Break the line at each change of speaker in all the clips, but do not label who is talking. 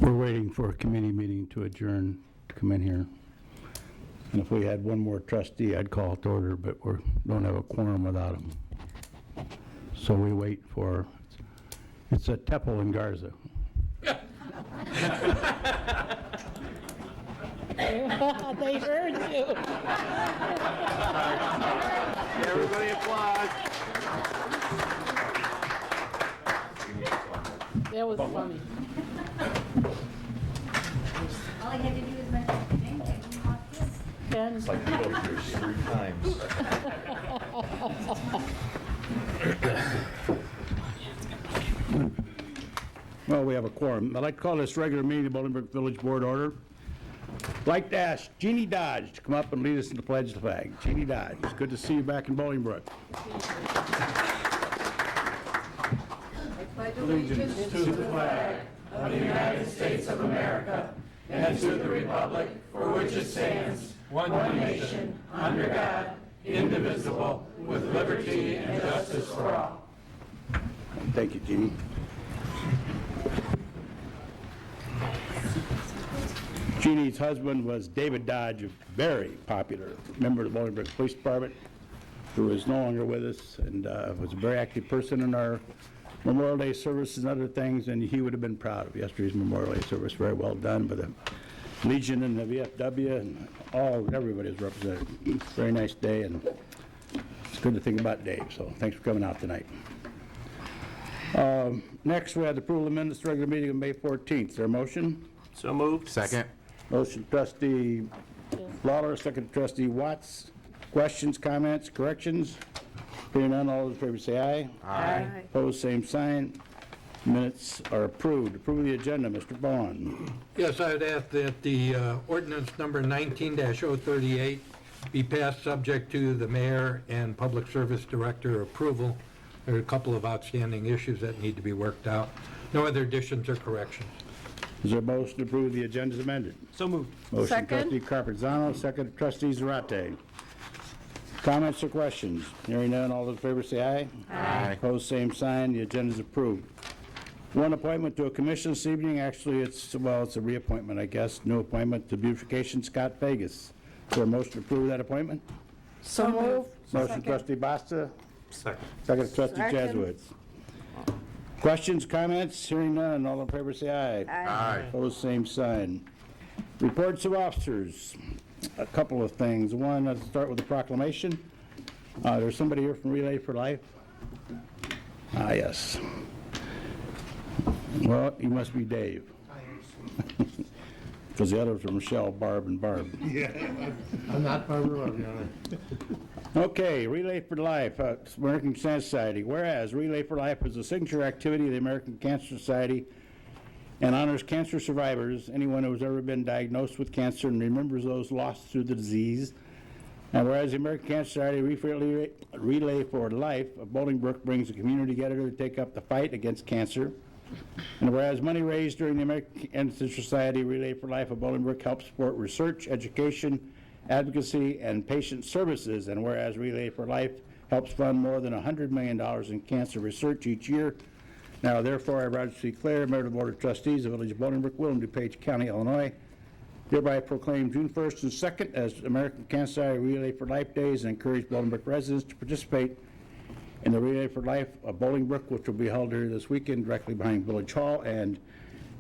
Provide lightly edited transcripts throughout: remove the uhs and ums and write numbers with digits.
We're waiting for a committee meeting to adjourn to come in here. And if we had one more trustee, I'd call it to order, but we don't have a quorum without him. So we wait for, it's a Teppel and Garza.
They heard you.
Everybody applaud.
That was funny.
All I had to do was mention the name, and you walked in.
Ken,
It's like you go through 3 times.
Well, we have a quorum. I'd like to call this regular meeting of the Bolingbrook Village Board order. I'd like to ask Jeannie Dodge to come up and lead us in the pledge of the flag. Jeannie Dodge, it's good to see you back in Bolingbrook.
Allegiance to the flag of the United States of America and to the republic for which it stands, one nation, under God, indivisible, with liberty and justice for all.
Thank you, Jeannie. Jeannie's husband was David Dodge, a very popular member of the Bolingbrook Police Department, who is no longer with us and was a very active person in our Memorial Day services and other things, and he would have been proud of yesterday's Memorial Day service. Very well done by the Legion and the VFW, and everybody is represented. Very nice day, and it's good to think about Dave, so thanks for coming out tonight. Next, we have the approval of minutes, regular meeting of May 14th. Is there a motion?
So moved.
Second.
Motion trustee Lawler, second trustee Watts. Questions, comments, corrections? Hearing none, all those in favor say aye.
Aye.
Opposed, same sign. Minutes are approved. Approve the agenda, Mr. Vaughn.
Yes, I'd ask that the ordinance number 19-038 be passed subject to the mayor and public service director approval. There are a couple of outstanding issues that need to be worked out. No other additions or corrections.
Is there a motion to approve the agenda as amended?
So moved.
Motion
Second.
trustee Carpenzano, second trustee Zarate. Comments or questions? Hearing none, all those in favor say aye.
Aye.
Opposed, same sign. The agenda is approved. One appointment to a commission this evening. Actually, it's a reappointment, I guess. New appointment to beautification, Scott Vegas. Is there a motion to approve that appointment?
so move.
Motion trustee Basta,
Second.
second trustee
Second.
Jesuits. Questions, comments? Hearing none, all in favor say aye.
Aye.
Opposed, same sign. Reports of officers. A couple of things. One, let's start with the proclamation. There's somebody here from Relay for Life. Ah, yes. Well, he must be Dave. Because the others are Michelle, Barb, and Barb.
I'm not Barbara Love, Your Honor.
Okay, Relay for Life, American Cancer Society. Whereas Relay for Life is a signature activity of the American Cancer Society and honors cancer survivors, anyone who has ever been diagnosed with cancer, and remembers those lost through the disease. And whereas the American Cancer Society Relay for Life of Bolingbrook brings the community together to take up the fight against cancer. And whereas money raised during the American Cancer Society Relay for Life of Bolingbrook helps support research, education, advocacy, and patient services. And whereas Relay for Life helps fund more than $100 million in cancer research each year. Now, therefore, I, Roger C. Clare, Mayor of the Board of Trustees of the Village of Bolingbrook, William DuPage County, Illinois, hereby proclaim June 1st and 2nd as American Cancer Society Relay for Life Days and encourage Bolingbrook residents to participate in the Relay for Life of Bolingbrook, which will be held here this weekend directly behind Village Hall. And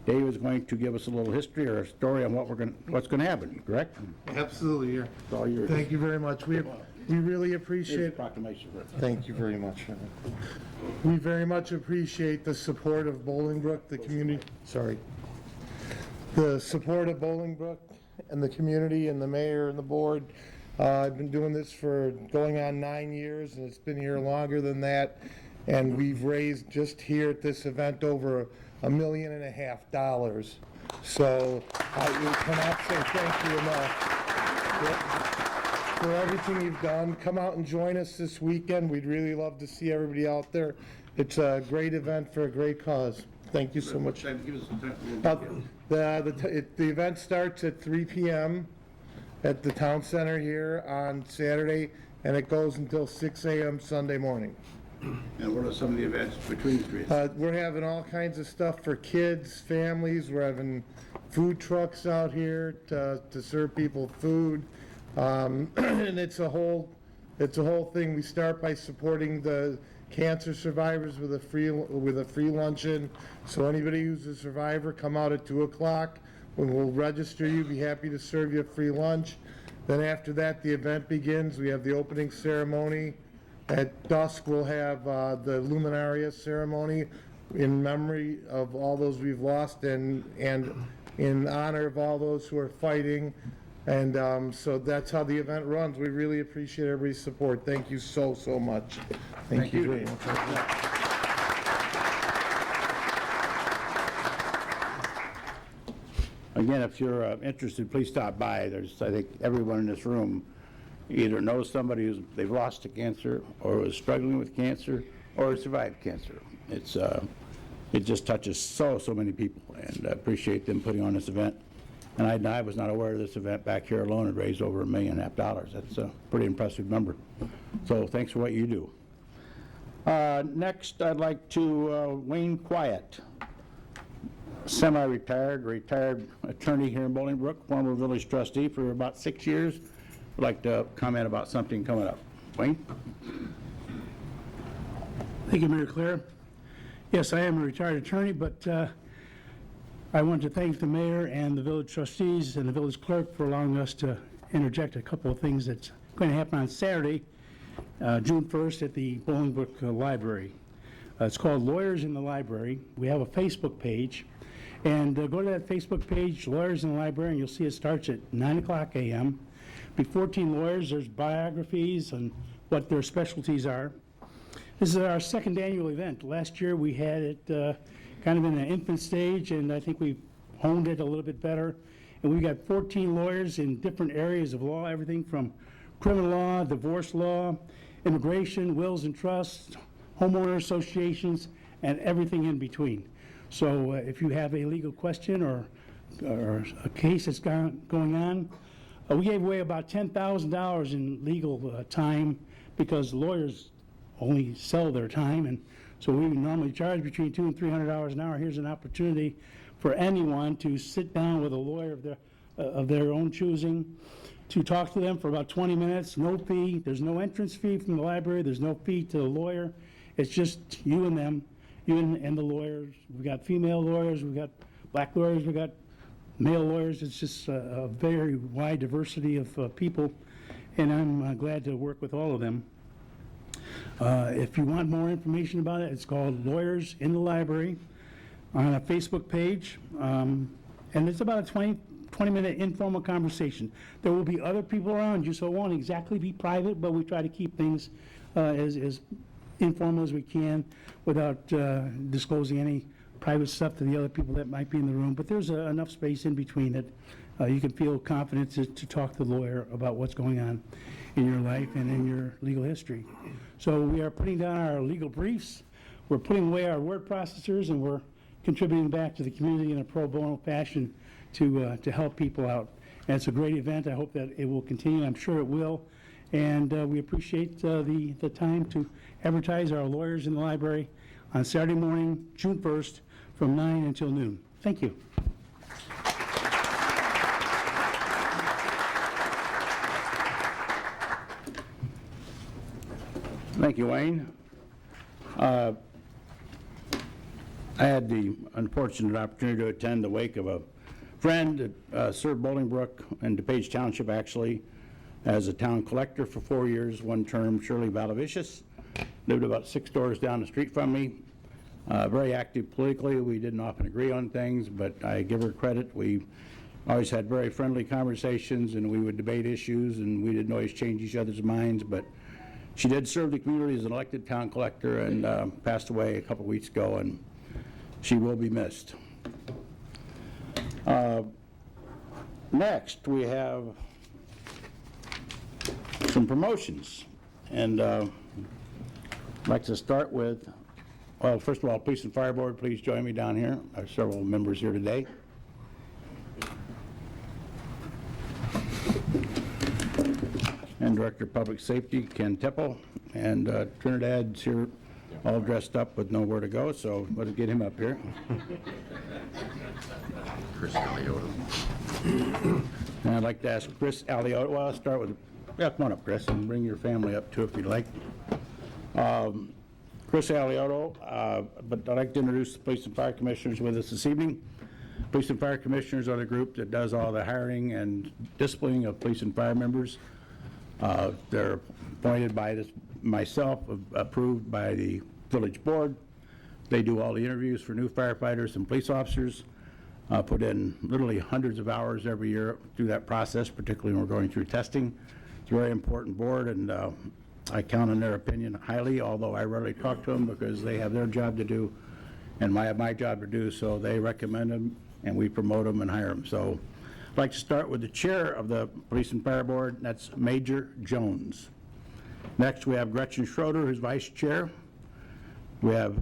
Dave is going to give us a little history or a story on what's going to happen, correct?
Absolutely, yeah.
It's all yours.
Thank you very much. We really
Here's the
appreciate,
proclamation.
thank you very much. We very much appreciate the support of Bolingbrook, the community, the support of Bolingbrook and the community and the mayor and the board. I've been doing this for going on 9 years, and it's been here longer than that. And we've raised just here at this event over $1.5 million. So we cannot say thank you enough for everything you've done. Come out and join us this weekend. We'd really love to see everybody out there. It's a great event for a great cause. Thank you so much. The event starts at 3 p.m. at the town center here on Saturday, and it goes until 6 a.m. Sunday morning.
And what are some of the events between the streets?
We're having all kinds of stuff for kids, families. We're having food trucks out here to serve people food. And it's a whole thing. We start by supporting the cancer survivors with a free luncheon. So anybody who's a survivor, come out at 2 o'clock. When we'll register you, be happy to serve you a free lunch. Then after that, the event begins. We have the opening ceremony. At dusk, we'll have the Luminaria ceremony in memory of all those we've lost and in honor of all those who are fighting. And so that's how the event runs. We really appreciate everybody's support. Thank you so much. Thank you very much.
Again, if you're interested, please stop by. I think everyone in this room either knows somebody who's they've lost to cancer, or is struggling with cancer, or has survived cancer. It just touches so many people, and I appreciate them putting on this event. And I was not aware of this event. Back here alone, it raised over $1.5 million. That's a pretty impressive number. So thanks for what you do. Next, I'd like to Wayne Quiet, semi-retired, retired attorney here in Bolingbrook, former village trustee for about 6 years. Would like to comment about something coming up. Wayne?
Thank you, Mayor Claire. Yes, I am a retired attorney, but I want to thank the mayor and the village trustees and the village clerk for allowing us to interject a couple of things that's going to happen on Saturday, June 1st at the Bolingbrook Library. It's called Lawyers in the Library. We have a Facebook page, and go to that Facebook page, Lawyers in the Library, and you'll see it starts at 9 o'clock a.m. Be 14 lawyers. There's biographies and what their specialties are. This is our second annual event. Last year we had it kind of in an infant stage, and I think we've honed it a little bit better. And we've got 14 lawyers in different areas of law, everything from criminal law, divorce law, immigration, wills and trusts, homeowner associations, and everything in between. So if you have a legal question or a case that's going on, we gave away about $10,000 in legal time because lawyers only sell their time, and so we normally charge between $200 and $300 an hour. Here's an opportunity for anyone to sit down with a lawyer of their own choosing, to talk to them for about 20 minutes, no fee. There's no entrance fee from the library. There's no fee to the lawyer. It's just you and them, you and the lawyers. We've got female lawyers. We've got black lawyers. We've got male lawyers. It's just a very wide diversity of people, and I'm glad to work with all of them. If you want more information about it, it's called Lawyers in the Library on a Facebook page, and it's about a 20-minute informal conversation. There will be other people around you, so it won't exactly be private, but we try to keep things as informal as we can without disclosing any private stuff to the other people that might be in the room. But there's enough space in between that you can feel confident to talk to the lawyer about what's going on in your life and in your legal history. So we are putting down our legal briefs, we're putting away our word processors, and we're contributing back to the community in a pro bono fashion to help people out. And it's a great event. I hope that it will continue. I'm sure it will. And we appreciate the time to advertise our Lawyers in the Library on Saturday morning, June 1st, from 9 until noon. Thank you.
Thank you, Wayne. I had the unfortunate opportunity to attend the wake of a friend that served Bolingbrook and DuPage Township, actually, as a town collector for 4 years, one term. Shirley Valavicius lived about 6 doors down the street from me. Very active politically. We didn't often agree on things, but I give her credit. We always had very friendly conversations, and we would debate issues, and we didn't always change each other's minds, but she did serve the community as an elected town collector and passed away a couple of weeks ago, and she will be missed. Next, we have some promotions, and I'd like to start with, well, first of all, Police and Fire Board, please join me down here. I have several members here today. And Director of Public Safety, Ken Teppel, and Trinidad's here all dressed up with nowhere to go, so let's get him up here.
Chris Alioto.
And I'd like to ask Chris Alioto, well, I'll start with, yeah, come on up, Chris, and bring your family up too if you'd like. Chris Alioto, but I'd like to introduce the Police and Fire Commissioners with us this evening. Police and Fire Commissioners are the group that does all the hiring and disciplining of police and fire members. They're appointed by myself, approved by the village board. They do all the interviews for new firefighters and police officers, put in literally hundreds of hours every year through that process, particularly when we're going through testing. It's a very important board, and I count on their opinion highly, although I rarely talk to them because they have their job to do and I have my job to do, so they recommend them and we promote them and hire them. So I'd like to start with the chair of the Police and Fire Board, and that's Major Jones. Next, we have Gretchen Schroeder, who's vice chair. We have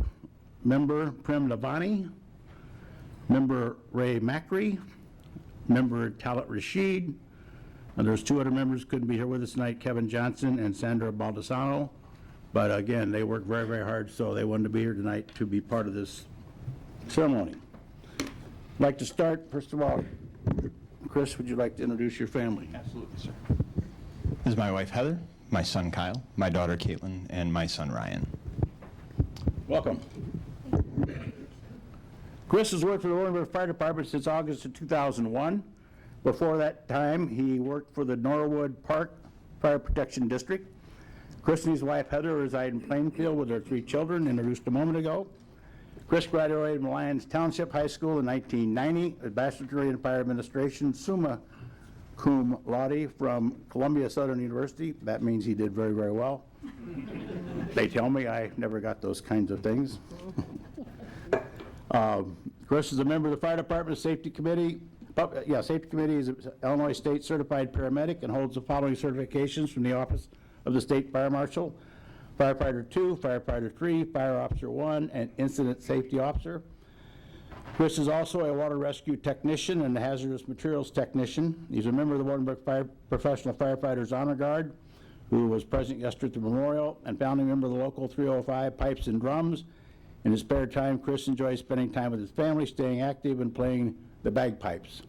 member Prem Lavani, member Ray Macri, member Talat Rashid, and there's two other members couldn't be here with us tonight, Kevin Johnson and Sandra Baldessano. But again, they worked very, very hard, so they wanted to be here tonight to be part of this ceremony. I'd like to start, first of all, Chris, would you like to introduce your family?
Absolutely, sir. This is my wife, Heather, my son, Kyle, my daughter, Caitlin, and my son, Ryan.
Welcome. Chris has worked for the Bolingbrook Fire Department since August of 2001. Before that time, he worked for the Norwood Park Fire Protection District. Chris and his wife, Heather, reside in Plainfield with their 3 children, introduced a moment ago. Chris graduated from Lyons Township High School in 1990, a bachelor's degree in fire administration, summa cum laude from Columbia Southern University. That means he did very, very well. They tell me I never got those kinds of things. Chris is a member of the Fire Department Safety Committee. Safety Committee is an Illinois State Certified Paramedic and holds the following certifications from the Office of the State Fire Marshal: Firefighter 2, Firefighter 3, Fire Officer 1, and Incident Safety Officer. Chris is also a water rescue technician and a hazardous materials technician. He's a member of the Bolingbrook Professional Firefighters Honor Guard, who was present yesterday at the memorial, and founding member of the local 305 Pipes and Drums. In his spare time, Chris enjoys spending time with his family, staying active, and playing the bagpipes.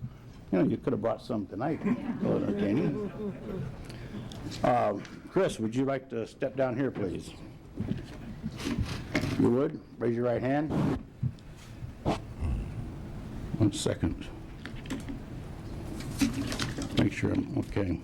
You know, you could have brought some tonight. A little entertaining. Chris, would you like to step down here, please? You would? Raise your right hand. 1 second. Make sure I'm okay.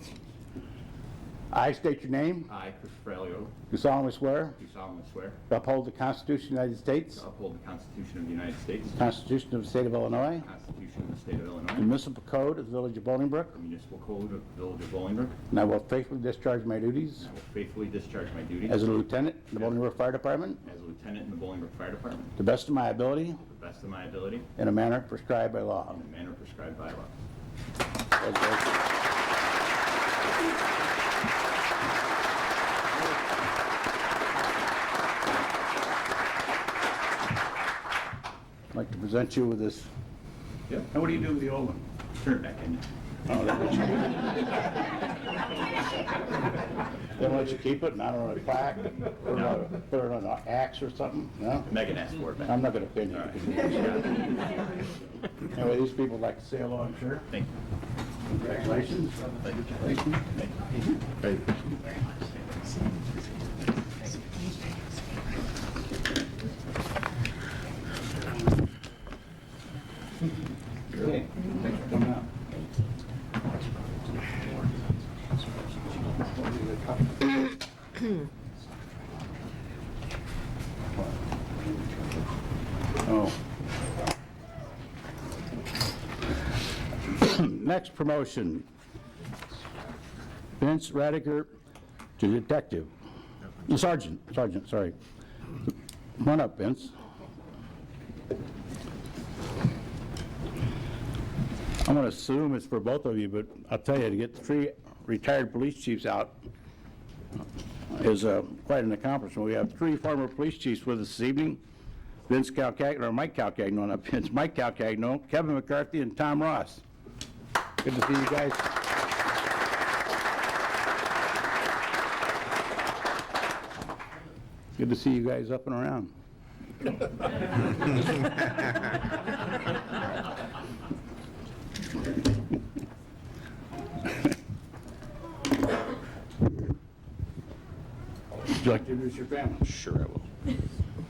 I state your name.
I, Christopher Alioto,
Do solemnly swear
do solemnly swear
to uphold the Constitution of the United States,
to uphold the Constitution of the United States,
the Constitution of the State of Illinois,
the Constitution of the State of
the
Illinois,
municipal code of the Village of Bolingbrook,
the municipal code of the Village of Bolingbrook,
and I will faithfully discharge my duties
and I will faithfully discharge my duties
as a lieutenant in the Bolingbrook Fire Department
as a lieutenant in the Bolingbrook Fire Department
to the best of my ability
to the best of my ability
in a manner prescribed by law.
in the manner prescribed by law.
Congratulations. I'd like to present you with this.
Yep.
And what do you do with the old one?
Turn it back in.
Oh, that's what you do. They let you keep it, and I don't know, a plaque, put it on an axe or something, no?
Megan asked for it back.
I'm not gonna pin you. Anyway, these people would like to say hello, I'm sure.
Thank you.
Congratulations. Okay, thanks for coming out. Oh. Next promotion. Vince Radiger to detective. Sergeant, sorry. Come on up, Vince. I'm going to assume it's for both of you, but I'll tell you, to get 3 retired police chiefs out is quite an accomplishment. We have 3 former police chiefs with us this evening. Vince Calcagno, or Mike Calcagno, not Vince, Mike Calcagno, Kevin McCarthy, and Tom Ross. Good to see you guys. Good to see you guys up and around. Would you like to introduce your family?
Sure, I will.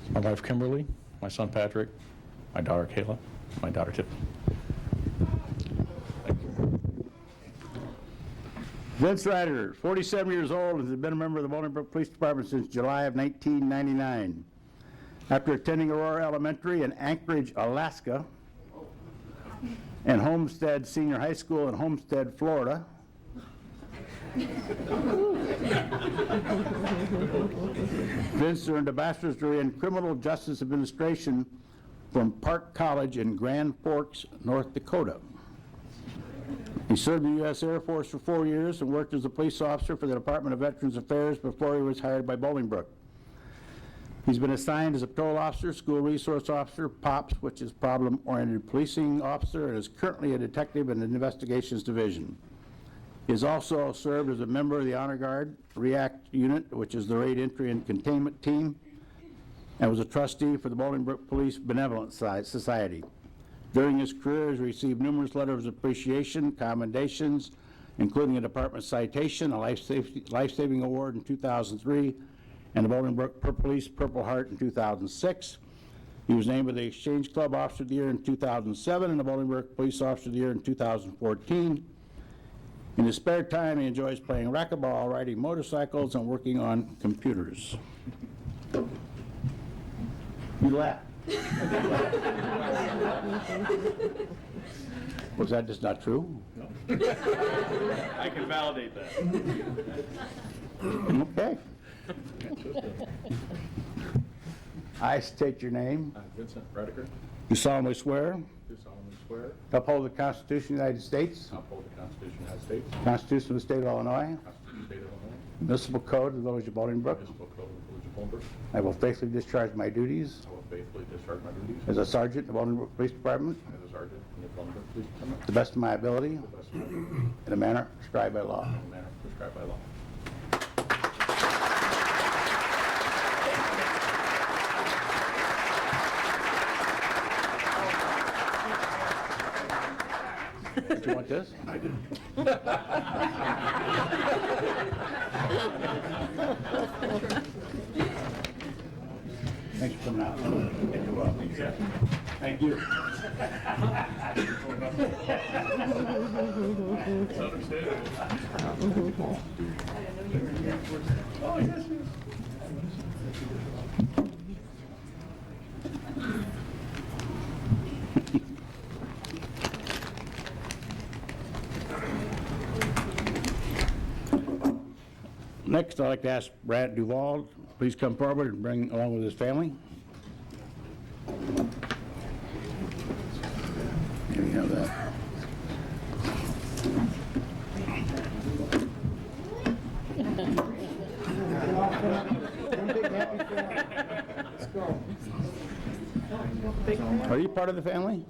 My wife Kimberly, my son Patrick, my daughter Kayla, my daughter Tiffany.
Vince Ryder, 47 years old, and has been a member of the Bolingbrook Police Department since July of 1999. After attending Aurora Elementary in Anchorage, Alaska, and Homestead Senior High School in Homestead, Florida, Vince earned a bachelor's degree in criminal justice administration from Park College in Grand Forks, North Dakota. He served in the U.S. Air Force for 4 years and worked as a police officer for the Department of Veterans Affairs before he was hired by Bolingbrook. He's been assigned as a patrol officer, school resource officer, POPS, which is problem-oriented policing officer, and is currently a detective in the investigations division. He has also served as a member of the Honor Guard REACT unit, which is the raid entry and containment team, and was a trustee for the Bolingbrook Police Benevolent Society. During his career, he has received numerous letters of appreciation, commendations, including a department citation, a life-saving award in 2003, and the Bolingbrook Police Purple Heart in 2006. He was named the Exchange Club Officer of the Year in 2007 and the Bolingbrook Police Officer of the Year in 2014. In his spare time, he enjoys playing racquetball, riding motorcycles, and working on computers. You laugh. Was that just not true?
I can validate that.
Okay. I state your name.
Vincent Rediker,
You solemnly swear
do solemnly swear
to uphold the Constitution of the United States,
to uphold the Constitution of the United States,
Constitution of the State of Illinois,
Constitution of the State of Illinois,
Municipal Code of the Village of Bolingbrook.
Municipal Code of the Village of Bolingbrook.
I will faithfully discharge my duties
I will faithfully discharge my duties
as a sergeant in the Bolingbrook Police Department
as a sergeant in the Bolingbrook Police Department
to the best of my ability
to the best of my ability,
in a manner prescribed by law.
in a manner prescribed by law.
Do you want this? I do. Thanks for coming out. Thank you. Next, I'd like to ask Brad Duvall, please come forward and bring along with his family. Here you have that. Are you part of the family?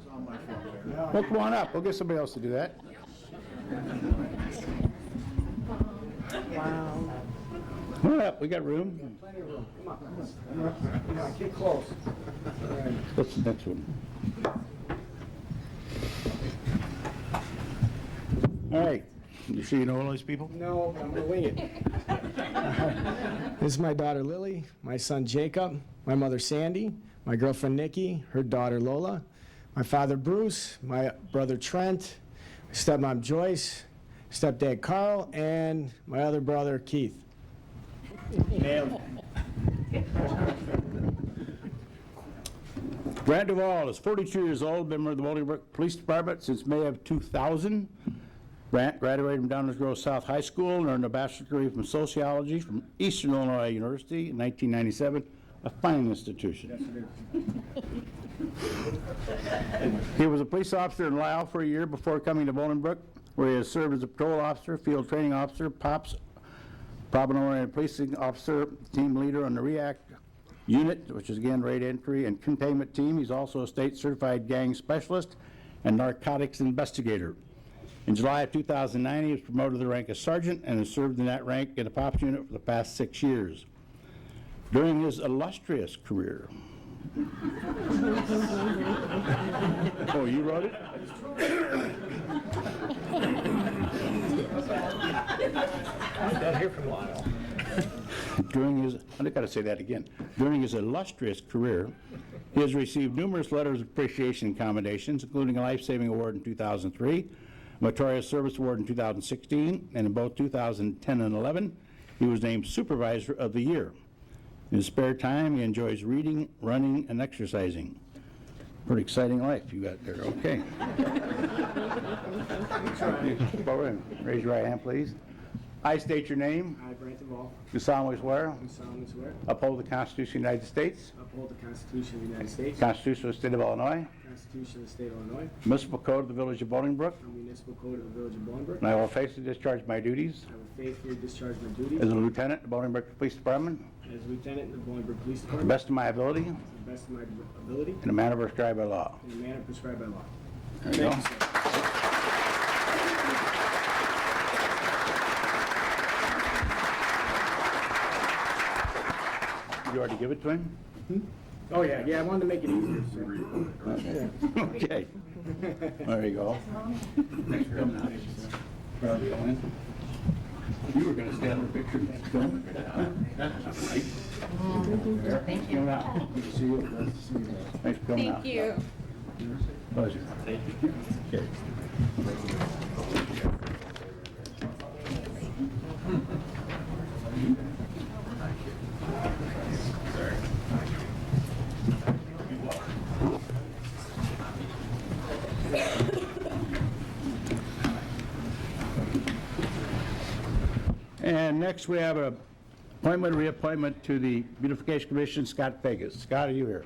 Well, come on up. We'll get somebody else to do that.
Wow.
Come on up. We got room.
Get close.
What's the next one? All right. You sure you know all these people?
No, I'm gonna wing it. This is my daughter Lily, my son Jacob, my mother Sandy, my girlfriend Nikki, her daughter Lola, my father Bruce, my brother Trent, my stepmom Joyce, stepdad Carl, and my other brother Keith.
Brad Duvall is 42 years old, member of the Bolingbrook Police Department since May of 2000. Grant graduated from Downers Grove South High School and earned a bachelor's degree from sociology from Eastern Illinois University in 1997, a fine institution. He was a police officer in Lisle for a year before coming to Bolingbrook, where he has served as a patrol officer, field training officer, POPS, problem-oriented policing officer, team leader on the REACT unit, which is again raid entry and containment team. He's also a state certified gang specialist and narcotics investigator. In July of 2009, he was promoted to the rank of sergeant and has served in that rank in the POPS unit for the past 6 years. During his illustrious career. Oh, you wrote it?
Down here for a while.
I got to say that again. During his illustrious career, he has received numerous letters of appreciation and commendations, including a Life-Saving Award in 2003, a Meritorious Service Award in 2016, and in both 2010 and 11, he was named Supervisor of the Year. In his spare time, he enjoys reading, running, and exercising. Pretty exciting life you got there. Okay. Forward. Raise your right hand, please. I state your name.
I, Brent Duvall,
Do solemnly swear.
do solemnly swear,
Uphold the Constitution of the United States.
uphold the Constitution of the United States,
Constitution of the State of Illinois.
Constitution of the State of Illinois,
Municipal Code of the Village of Bolingbrook.
and municipal code of the Village of Bolingbrook.
And I will faithfully discharge my duties
I will faithfully discharge my duties
as a lieutenant in the Bolingbrook Police Department
as lieutenant in the Bolingbrook Police
to the
Department
best of my ability
to the best of my ability
in a manner prescribed by law.
in a manner prescribed by law.
There you go.
Thank you, sir.
You already give it to him?
Oh, yeah, I wanted to make it easier, sir.
Okay. There you go. Thanks for coming out. Proud to go in. You were gonna stand in the picture and film? Thank you. Good to see you. Nice to see you. Thanks for coming out.
Thank you.
Pleasure. Thank you. Okay. And next we have a appointment, reappointment to the Beautification Commission, Scott Vegas. Scott, are you here?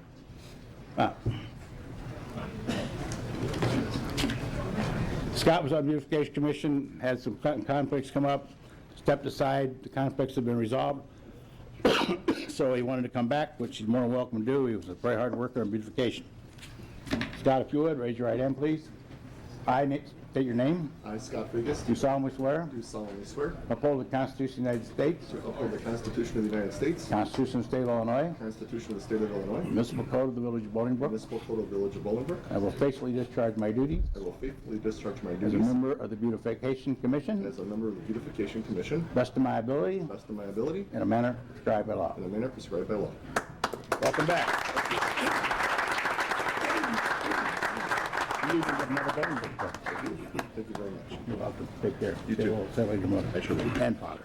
Scott was on the Beautification Commission, had some conflicts come up, stepped aside, the conflicts have been resolved. So he wanted to come back, which he's more than welcome to do. He was a very hard worker on beautification. Scott, if you would, raise your right hand, please. I state your name.
I, Scott Vegas,
Do solemnly swear.
do solemnly swear
Uphold the Constitution of the United States.
to uphold the Constitution of the United States,
Constitution of the State of Illinois.
Constitution of the State of Illinois,
Municipal Code of the Village of Bolingbrook.
Municipal Code of the Village of Bolingbrook.
I will faithfully discharge my duties
I will faithfully discharge my
as a
duties
member of the Beautification Commission,
as a member of the Beautification Commission,
best of my ability,
best of my ability,
in a manner prescribed by law.
in a manner prescribed by law.
Welcome back. You have never done this before.
Thank you very much.
You're welcome. Take care.
You
Stay
too.
well. Stay well, your mother.
I sure will.
And father.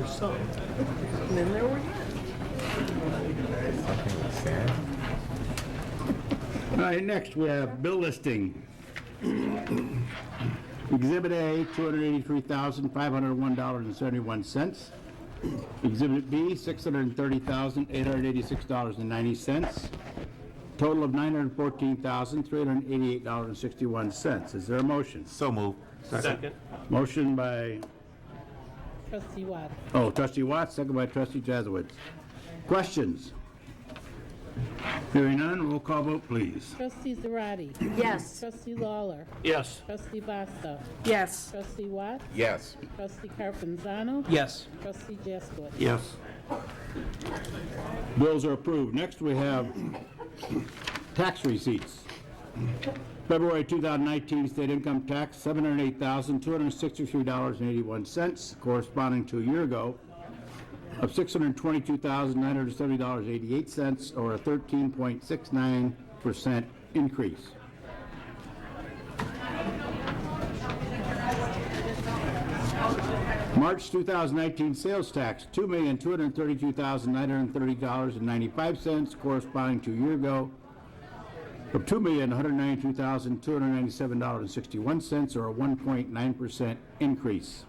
And then there were
All right, next we have bill listing. Exhibit A, $283,501.71. Exhibit B, $630,886.90. Total of $914,388.61. Is there a motion?
So moved. Second.
Motion by,
trustee Watts.
trustee Watts, second by trustee Jazowitz. Questions? Hearing none, roll call vote, please.
Trustee Zarati.
Yes.
Trustee Lawler.
Yes.
Trustee Basta.
Yes.
Trustee Watts.
Yes.
Trustee Carpenzano.
Yes.
Trustee Jaskowitz.
Yes.
Bills are approved. Next, we have tax receipts. February 2019 state income tax, $708,263.81, corresponding to a year ago of $622,970.88, or a 13.69% increase. March 2019 sales tax, $2,232,930.95, corresponding to a year ago of $2,192,297.61, or a 1.9% increase.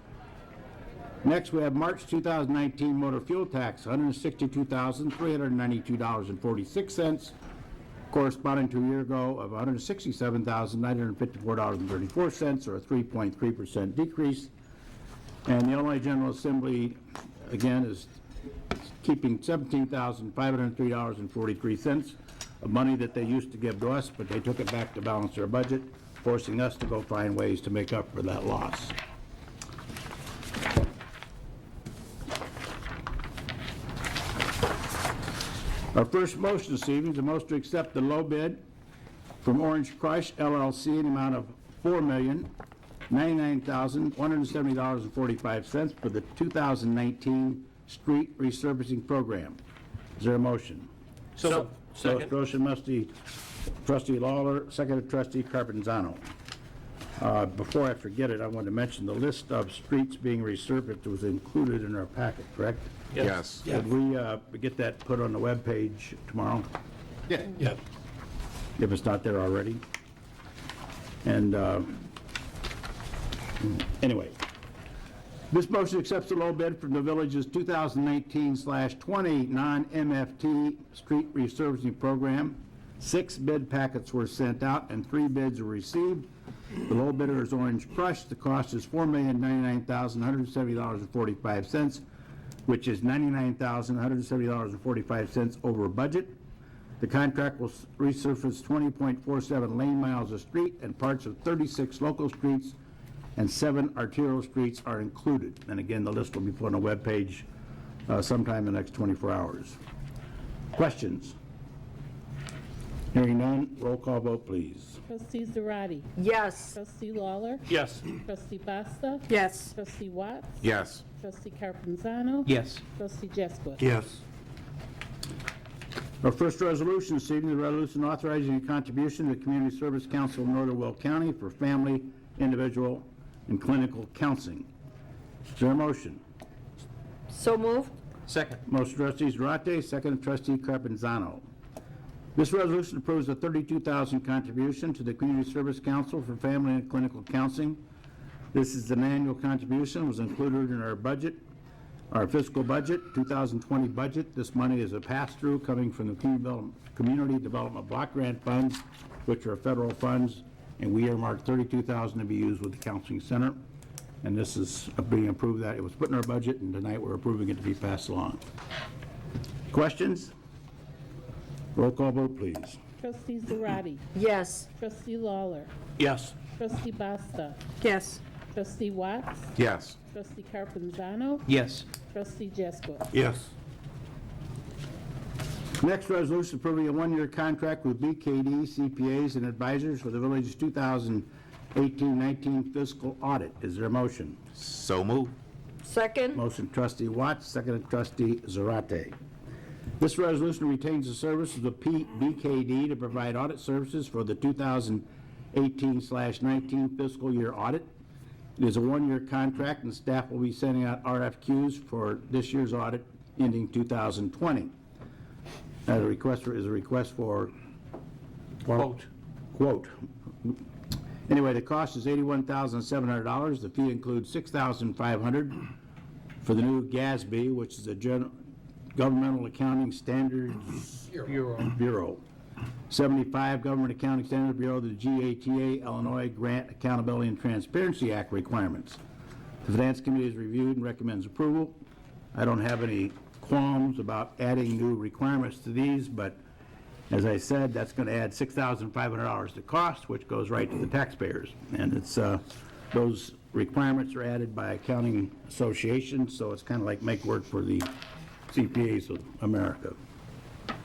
Next, we have March 2019 motor fuel tax, $162,392.46, corresponding to a year ago of $167,954.34, or a 3.3% decrease. And the Illinois General Assembly, again, is keeping $17,503.43 of money that they used to give to us, but they took it back to balance their budget, forcing us to go find ways to make up for that loss. Our first motion this evening is a motion to accept the low bid from Orange Crush LLC in the amount of $4,099,170.45 for the 2019 street resurfacing program. Is there a motion?
So, second.
Motion trustee Lawler, seconded trustee Carpenzano. Before I forget it, I want to mention the list of streets being resurfaced was included in our packet, correct?
Yes.
Could we get that put on the webpage tomorrow?
Yeah.
Yeah.
If it's not there already. And anyway, this motion accepts the low bid from the village's 2019/20 non-MFT street resurfacing program. 6 bid packets were sent out and 3 bids were received. The low bidder is Orange Crush. The cost is $4,099,170.45, which is $99,170.45 over budget. The contract will resurface 20.47 lane miles of street and parts of 36 local streets, and 7 arterial streets are included. And again, the list will be put on a webpage sometime in the next 24 hours. Questions? Hearing none, roll call vote, please.
Trustee Zarate.
Yes.
Trustee Lawler.
Yes.
Trustee Basta.
Yes.
Trustee Watts.
Yes.
Trustee Carpenzano.
Yes.
Trustee Jesquith.
Yes.
Our first resolution this evening, the resolution authorizing a contribution to the Community Service Council of Northern Will County for family, individual, and clinical counseling. Is there a motion?
So moved.
Second.
Motion trustee Zarate, second trustee Carpenzano. This resolution approves a $32,000 contribution to the Community Service Council for family and clinical counseling. This is an annual contribution, was included in our budget, our fiscal budget, 2020 budget. This money is a pass-through coming from the Community Development Block Grant Funds, which are federal funds, and we earmarked $32,000 to be used with the counseling center. And this is being approved that it was put in our budget, and tonight we're approving it to be passed along. Questions? Roll call vote, please.
Trustee Zarate.
Yes.
Trustee Lawler.
Yes.
Trustee Basta.
Yes.
Trustee Watts.
Yes.
Trustee Carpenzano.
Yes.
Trustee Jesquith.
Yes.
Next resolution approving a 1-year contract with BKD CPAs and advisors for the village's 2018-19 fiscal audit. Is there a motion?
So moved.
Second.
Motion trustee Watts, seconded trustee Zarate. This resolution retains the services of BKD to provide audit services for the 2018/19 fiscal year audit. It is a 1-year contract, and staff will be sending out RFQs for this year's audit ending 2020. The request is a request for
Quote.
quote. Anyway, the cost is $81,700. The fee includes $6,500 for the new GASB, which is a Governmental Accounting Standards Bureau. 75 Government Accounting Standards Bureau, the GATA, Illinois Grant Accountability and Transparency Act requirements. The Finance Committee has reviewed and recommends approval. I don't have any qualms about adding new requirements to these, but as I said, that's going to add $6,500 to cost, which goes right to the taxpayers. And it's those requirements are added by accounting associations, so it's kind of like make work for the CPAs of America,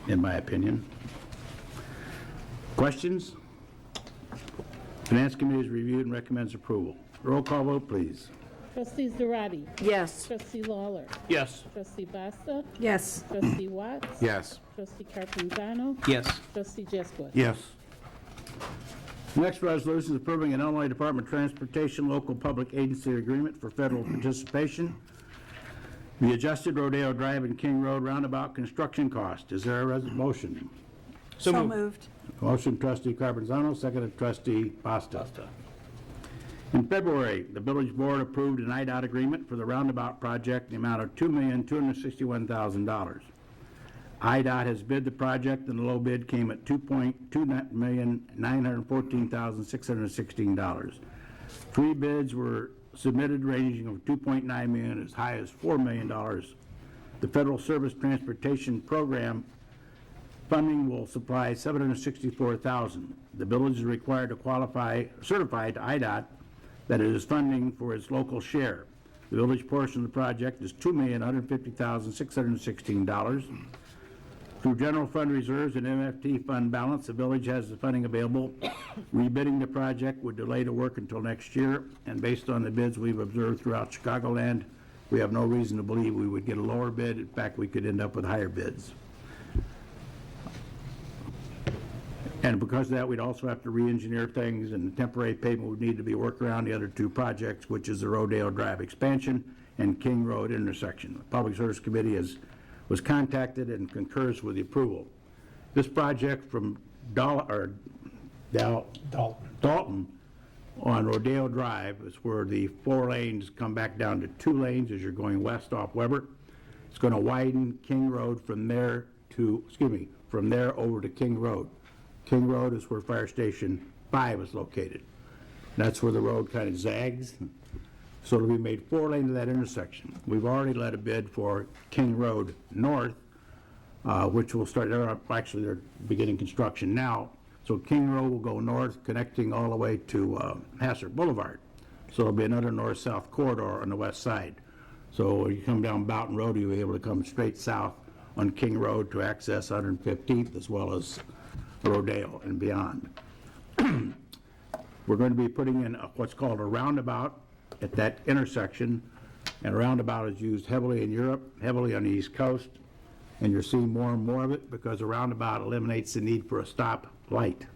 in my opinion. Questions? Finance Committee has reviewed and recommends approval. Roll call vote, please.
Trustee Zarate.
Yes.
Trustee Lawler.
Yes.
Trustee Basta.
Yes.
Trustee Watts.
Yes.
Trustee Carpenzano.
Yes.
Trustee Jesquith.
Yes.
Next resolution is approving an Illinois Department of Transportation local public agency agreement for federal participation. The adjusted Rodeo Drive and King Road roundabout construction cost. Is there a motion?
So moved.
Motion trustee Carpenzano, seconded trustee Basta. In February, the village board approved an IDOT agreement for the roundabout project in the amount of $2,261,000. IDOT has bid the project, and the low bid came at $2,914,616. 3 bids were submitted ranging from $2.9 million as high as $4 million. The Federal Service Transportation Program funding will supply $764,000. The village is required to certify to IDOT that it is funding for its local share. The village portion of the project is $2,150,616. Through general fund reserves and MFT fund balance, the village has the funding available. Rebidding the project would delay the work until next year, and based on the bids we've observed throughout Chicagoland, we have no reason to believe we would get a lower bid. In fact, we could end up with higher bids. And because of that, we'd also have to re-engineer things, and the temporary pavement would need to be worked around the other 2 projects, which is the Rodale Drive expansion and King Road intersection. The Public Service Committee was contacted and concurs with the approval. This project from Dalton on Rodale Drive is where the 4 lanes come back down to 2 lanes as you're going west off Weber. It's going to widen King Road from there over to King Road. King Road is where Fire Station 5 is located. That's where the road kind of zags. So it'll be made 4 lane to that intersection. We've already let a bid for King Road North, which will start, they're beginning construction now. So King Road will go north, connecting all the way to Hassert Boulevard. So it'll be another north-south corridor on the west side. So when you come down Boughton Road, you'll be able to come straight south on King Road to access 115th as well as Rodale and beyond. We're going to be putting in what's called a roundabout at that intersection, and a roundabout is used heavily in Europe, heavily on the East Coast, and you're seeing more and more of it because a roundabout eliminates the need for a stop light.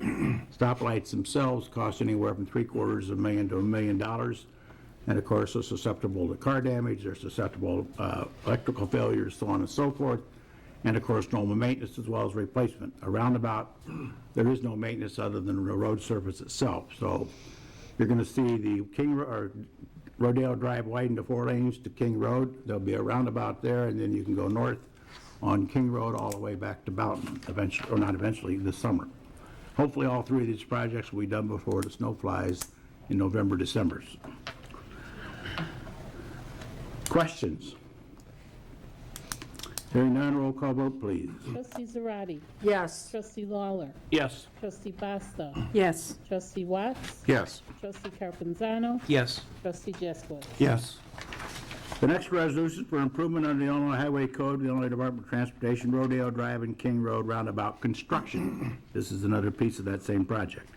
Stoplights themselves cost anywhere from $750,000 to $1 million, and of course they're susceptible to car damage, they're susceptible to electrical failures, so on and so forth, and of course normal maintenance as well as replacement. A roundabout, there is no maintenance other than the road surface itself. So you're going to see the Rodale Drive widen to 4 lanes to King Road. There'll be a roundabout there, and then you can go north on King Road all the way back to Boughton eventually, or not eventually, this summer. Hopefully all 3 of these projects will be done before the snow flies in November, December. Questions? Hearing none, roll call vote, please.
Trustee Zarate.
Yes.
Trustee Lawler.
Yes.
Trustee Basta.
Yes.
Trustee Watts.
Yes.
Trustee Carpenzano.
Yes.
Trustee Jaskowitz.
Yes.
The next resolution for improvement under the Illinois Highway Code, the Illinois Department of Transportation, Rodale Drive and King Road roundabout construction. This is another piece of that same project.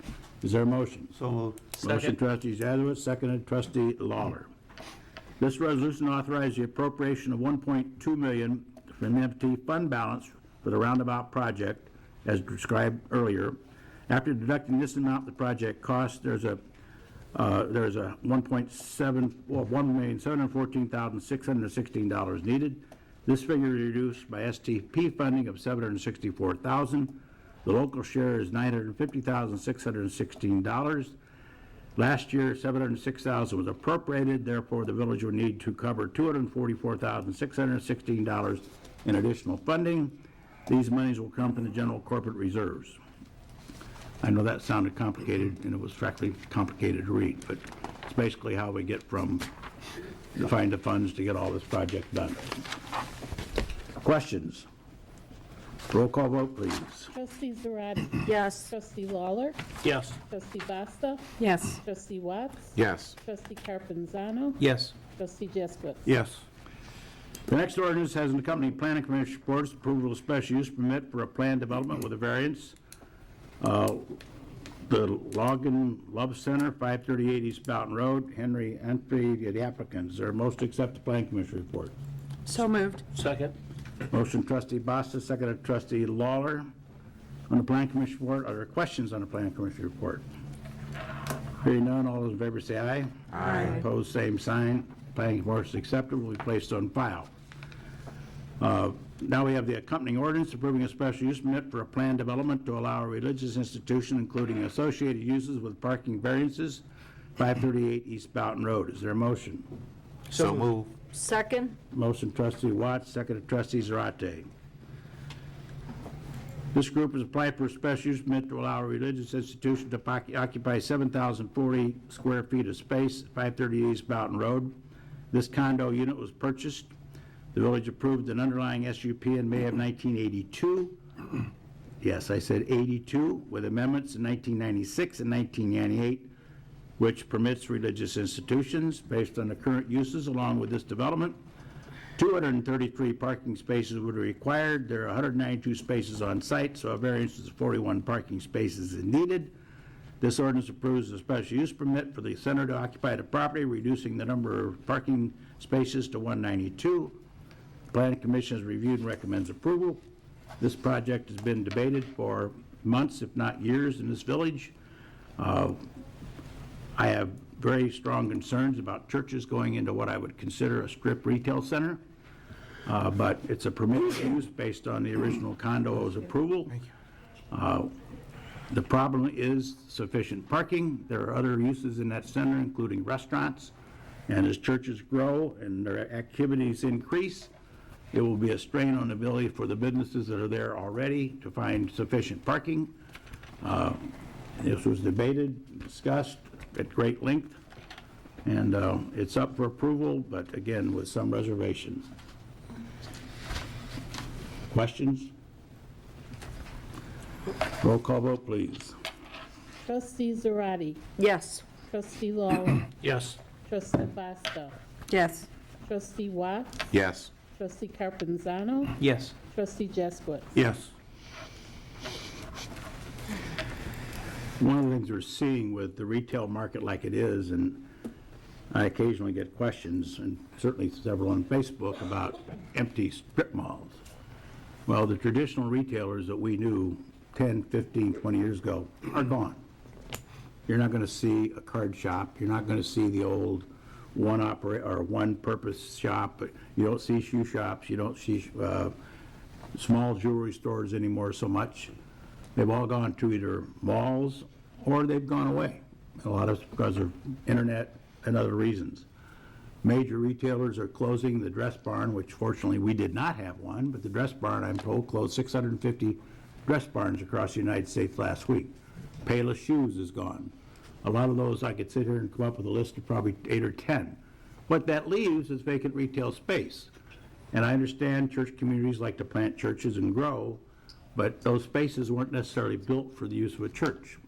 Is there a motion?
So moved.
Motion trustee Jaskowitz, seconded trustee Lawler. This resolution authorizes the appropriation of $1.2 million from the MFT fund balance for the roundabout project, as described earlier. After deducting this amount, the project cost, there's a $1,714,616 needed. This figure is reduced by STP funding of $764,000. The local share is $950,616. Last year, $706,000 was appropriated. Therefore, the village will need to cover $244,616 in additional funding. These monies will come from the general corporate reserves. I know that sounded complicated, and it was frankly complicated to read, but it's basically how we get from to find the funds to get all this project done. Questions? Roll call vote, please.
Trustee Zarate.
Yes.
Trustee Lawler.
Yes.
Trustee Basta.
Yes.
Trustee Watts.
Yes.
Trustee Carpenzano.
Yes.
Trustee Jaskowitz.
Yes.
The next ordinance has an accompanying planning commission report, approval of special use permit for a planned development with a variance. The Logan Love Center, 538 East Boughton Road, Henry Entry, the applicant. Is there a motion to accept the planning commission report?
So moved.
Second.
Motion trustee Basta, seconded trustee Lawler. On the planning commission report, are there questions on the planning commission report? Hearing none, all those in favor say aye.
Aye.
Opposed, same sign. Planning report is accepted, will be placed on file. Now we have the accompanying ordinance approving a special use permit for a planned development to allow a religious institution, including associated uses with parking variances, 538 East Boughton Road. Is there a motion?
So moved.
Second.
Motion trustee Watts, seconded trustee Zarate. This group has applied for a special use permit to allow a religious institution to occupy 7,040 square feet of space at 530 East Mountain Road. This condo unit was purchased. The village approved an underlying SUP in May of 1982. Yes, I said 82, with amendments in 1996 and 1998, which permits religious institutions, based on the current uses along with this development. 233 parking spaces would be required. There are 192 spaces on site, so a variance of 41 parking spaces is needed. This ordinance approves a special use permit for the center to occupy the property, reducing the number of parking spaces to 192. The Planning Commission has reviewed and recommends approval. This project has been debated for months, if not years, in this village. I have very strong concerns about churches going into what I would consider a strip retail center, but it's a permitted use based on the original condo's approval. The problem is sufficient parking. There are other uses in that center, including restaurants, and as churches grow and their activities increase, it will be a strain on the ability for the businesses that are there already to find sufficient parking. This was debated, discussed at great length, and it's up for approval, but again, with some reservations. Questions? Roll call vote, please.
Trustee Zarate.
Yes.
Trustee Lawler.
Yes.
Trustee Costa.
Yes.
Trustee Watts.
Yes.
Trustee Carpenzano.
Yes.
Trustee Jaskowitz.
Yes. One of the things we're seeing with the retail market like it is, and I occasionally get questions, and certainly several on Facebook, about empty strip malls. Well, the traditional retailers that we knew 10, 15, 20 years ago are gone. You're not going to see a card shop. You're not going to see the old one-purpose shop. You don't see shoe shops. You don't see small jewelry stores anymore so much. They've all gone to either malls or they've gone away. A lot of it's because of internet and other reasons. Major retailers are closing. The Dress Barn, which fortunately we did not have one, but the Dress Barn, I'm told, closed 650 Dress Barns across the United States last week. Payless Shoes is gone. A lot of those, I could sit here and come up with a list of probably 8 or 10. What that leaves is vacant retail space. And I understand church communities like to plant churches and grow, but those spaces weren't necessarily built for the use of a church.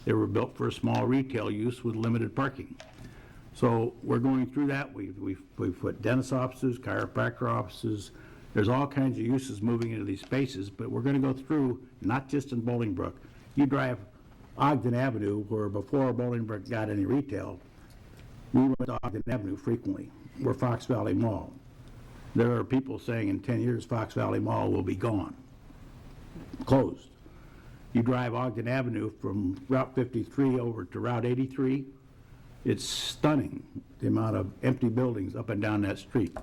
They were built for a small retail use with limited parking. So we're going through that. We've put dentist offices, chiropractor offices. There's all kinds of uses moving into these spaces, but we're going to go through, not just in Bolingbrook. You drive Ogden Avenue, where before Bolingbrook got any retail, we went to Ogden Avenue frequently. We're Fox Valley Mall. There are people saying in 10 years Fox Valley Mall will be gone, closed. You drive Ogden Avenue from Route 53 over to Route 83, it's stunning, the amount of empty buildings up and down that street.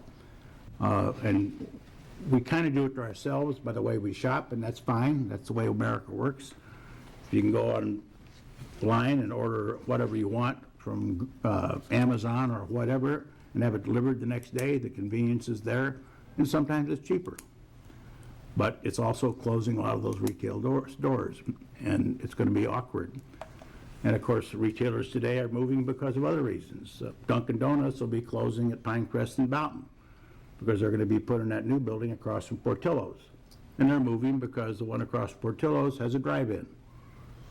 And we kind of do it to ourselves by the way we shop, and that's fine. That's the way America works. You can go online and order whatever you want from Amazon or whatever and have it delivered the next day. The convenience is there, and sometimes it's cheaper. But it's also closing a lot of those retail doors, and it's going to be awkward. And of course, the retailers today are moving because of other reasons. Dunkin' Donuts will be closing at Pinecrest and Boughton because they're going to be putting that new building across from Portillo's. And they're moving because the one across Portillo's has a drive-in.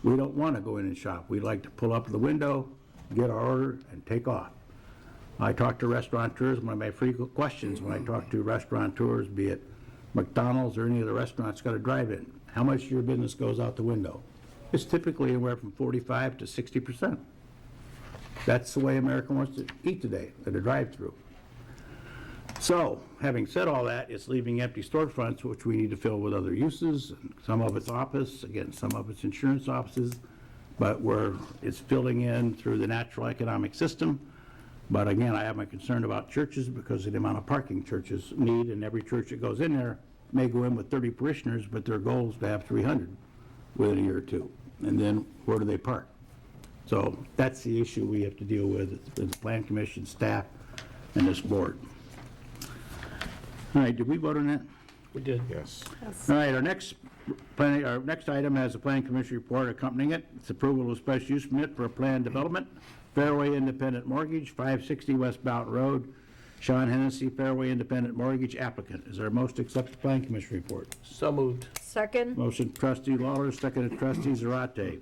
We don't want to go in and shop. We like to pull up the window, get our order, and take off. I talk to restaurateurs. One of my frequent questions when I talk to restaurateurs, be it McDonald's or any of the restaurants, got a drive-in. How much of your business goes out the window? It's typically anywhere from 45 to 60%. That's the way America wants to eat today, at a drive-through. So, having said all that, it's leaving empty storefronts, which we need to fill with other uses. Some of it's office, again, some of it's insurance offices, but it's filling in through the natural economic system. But again, I have my concern about churches because of the amount of parking churches need, and every church that goes in there may go in with 30 parishioners, but their goal is to have 300 within a year or two. And then where do they park? So that's the issue we have to deal with the Plan Commission staff and this board. All right, did we vote on that?
We did.
Yes.
All right, our next Our next item has a planning commission report accompanying it. It's approval of special use permit for a planned development, Fairway Independent Mortgage, 560 West Blount Road. Sean Hennessy, Fairway Independent Mortgage applicant. Is there a motion to accept the planning commission report?
So moved.
Second.
Motion trustee Lawler, second trustee Zarate.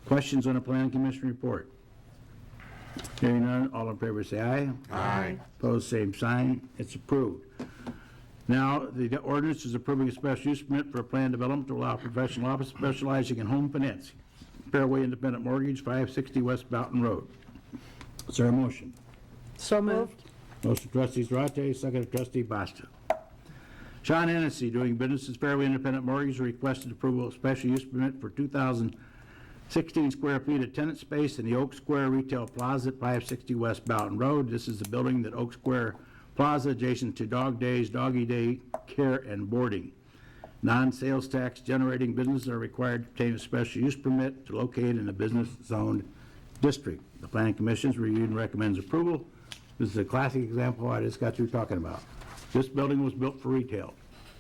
Questions on the planning commission report? Hearing none, all in favor say aye.
Aye.
Opposed, same sign. It's approved. Now, the ordinance is approving a special use permit for a planned development to allow professional office specializing in home financing. Fairway Independent Mortgage, 560 West Boughton Road. Is there a motion?
So moved.
Motion trustee Zarate, second trustee Basta. Sean Hennessy, doing business as Fairway Independent Mortgage, requested approval of special use permit for 2,016 square feet of tenant space in the Oak Square Retail Plaza at 560 West Boughton Road. This is the building that Oak Square Plaza adjacent to Dog Days, Doggy Day Care and Boarding. Non-sales tax generating businesses are required to obtain a special use permit to locate in a business zoned district. The Planning Commission's reviewed and recommends approval. This is a classic example of what I just got through talking about. This building was built for retail.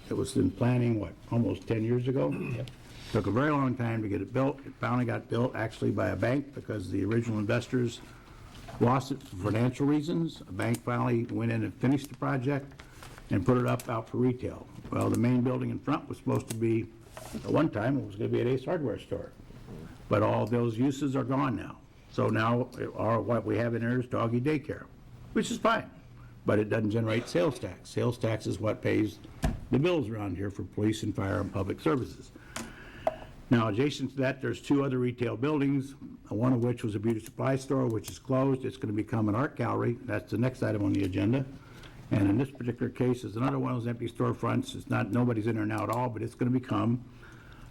It was in planning, almost 10 years ago? Yep. Took a very long time to get it built. It finally got built actually by a bank because the original investors lost it for financial reasons. A bank finally went in and finished the project and put it up out for retail. Well, the main building in front was supposed to be, at one time, it was going to be an Ace Hardware store. But all those uses are gone now. So now what we have in there is doggy daycare, which is fine, but it doesn't generate sales tax. Sales tax is what pays the bills around here for police and fire and public services. Now, adjacent to that, there's two other retail buildings, one of which was a beauty supply store, which is closed. It's going to become an art gallery. That's the next item on the agenda. And in this particular case, is another one of those empty storefronts. It's not, nobody's in there now at all, but it's going to become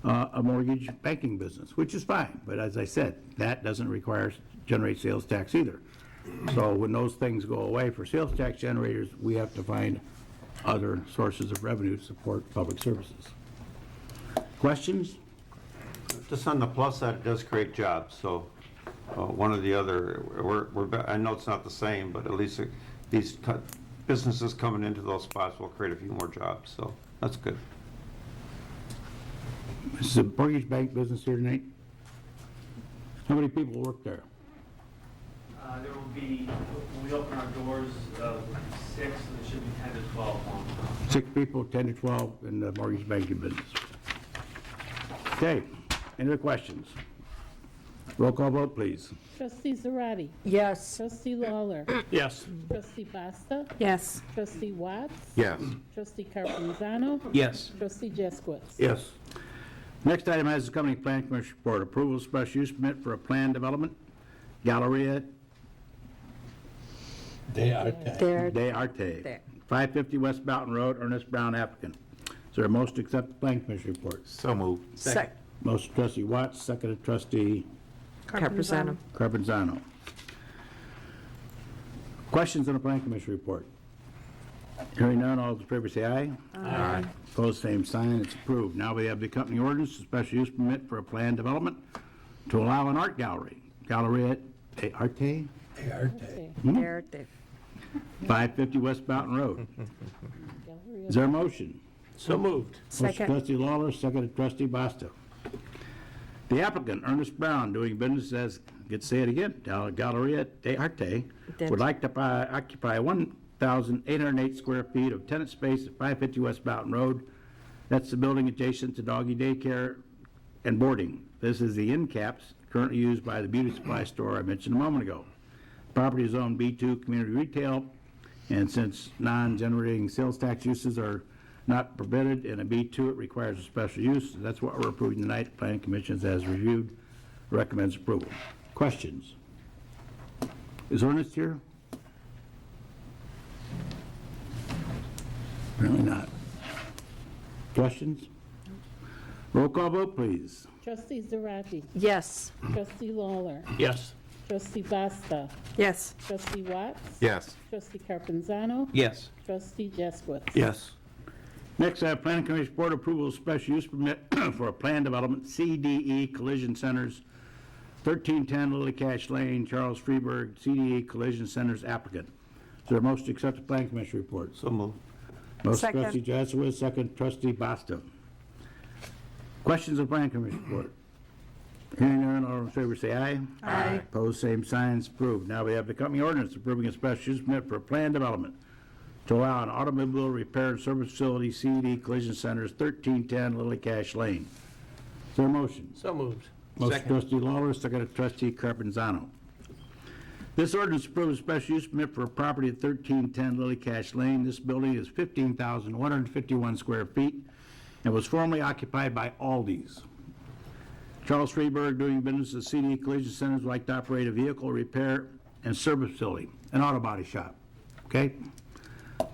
a mortgage banking business, which is fine. But as I said, that doesn't generate sales tax either. So when those things go away for sales tax generators, we have to find other sources of revenue to support public services. Questions?
Just on the plus side, it does create jobs, so one or the other, I know it's not the same, but at least these businesses coming into those spots will create a few more jobs, so that's good.
This is a mortgage bank business here tonight. How many people work there?
There will be, when we open our doors, 6, and there should be 10 to 12 on.
6 people, 10 to 12 in the mortgage banking business. Okay, any other questions? Roll call vote, please.
Trustee Zarate.
Yes.
Trustee Lawler.
Yes.
Trustee Basta.
Yes.
Trustee Watts.
Yes.
Trustee Carpenzano.
Yes.
Trustee Jaskowitz.
Yes. Next item has the company plan commission report. Approval of special use permit for a planned development, Galleria
They are.
de Arte, 550 West Boughton Road, Ernest Brown applicant. Is there a motion to accept the plan commission report?
So moved.
Second.
Motion trustee Watts, second trustee
Carpenzano.
Carpenzano. Questions on the plan commission report? Hearing none, all those in favor say aye.
Aye.
Opposed, same sign. It's approved. Now we have the company ordinance, a special use permit for a planned development to allow an art gallery, Galleria de Arte,
Okay.
There, there.
550 West Boughton Road. Is there a motion?
So moved.
Motion
Second.
trustee Lawler, second trustee Basta. The applicant, Ernest Brown, doing business as, get to say it again, Galleria de Arte, would like to occupy 1,808 square feet of tenant space at 550 West Boughton Road. That's the building adjacent to doggy daycare and boarding. This is the end caps currently used by the beauty supply store I mentioned a moment ago. Property is owned B2 Community Retail, and since non-generating sales tax uses are not permitted in a B2, it requires a special use. That's what we're approving tonight. The Planning Commission has reviewed, recommends approval. Questions? Is Ernest here? Apparently not. Questions? Roll call vote, please.
Trustee Zarate.
Yes.
Trustee Lawler.
Yes.
Trustee Basta.
Yes.
Trustee Watts.
Yes.
Trustee Carpenzano.
Yes.
Trustee Jaskowitz.
Yes.
Next, I have Planning Commission Board approval of special use permit for a planned development, CDE Collision Centers, 1310 Lily Cash Lane, Charles Freeburg, CDE Collision Centers applicant. Is there a motion to accept the Planning Commission report?
So moved.
Motion
Second.
trustee Jaskowitz, second trustee Basta. Questions of Plan Commission report? Hearing none, all in favor say aye.
Aye.
Opposed, same signs, approved. Now we have the company ordinance approving a special use permit for planned development to allow an automobile repair and service facility, CED Collision Centers, 1310 Lily Cash Lane. Is there a motion?
So moved.
Motion
Second.
trustee Lawler, second trustee Carpenzano. This ordinance approves a special use permit for a property at 1310 Lily Cash Lane. This building is 15,151 square feet and was formerly occupied by Aldi's. Charles Freeberg, doing business at CD Collision Centers, would like to operate a vehicle repair and service facility, an auto body shop. Okay?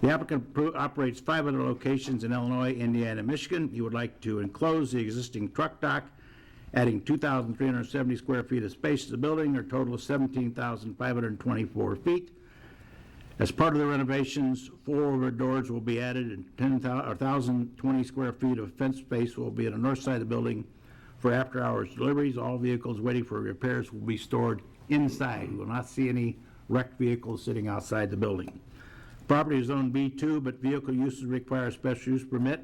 The applicant operates 5 other locations in Illinois, Indiana, and Michigan. He would like to enclose the existing truck dock, adding 2,370 square feet of space to the building, or a total of 17,524 feet. As part of the renovations, 4 overhead doors will be added, and 1,020 square feet of fence space will be on the north side of the building for after-hours deliveries. All vehicles waiting for repairs will be stored inside. You will not see any wrecked vehicles sitting outside the building. Property is zoned B2, but vehicle uses require a special use permit.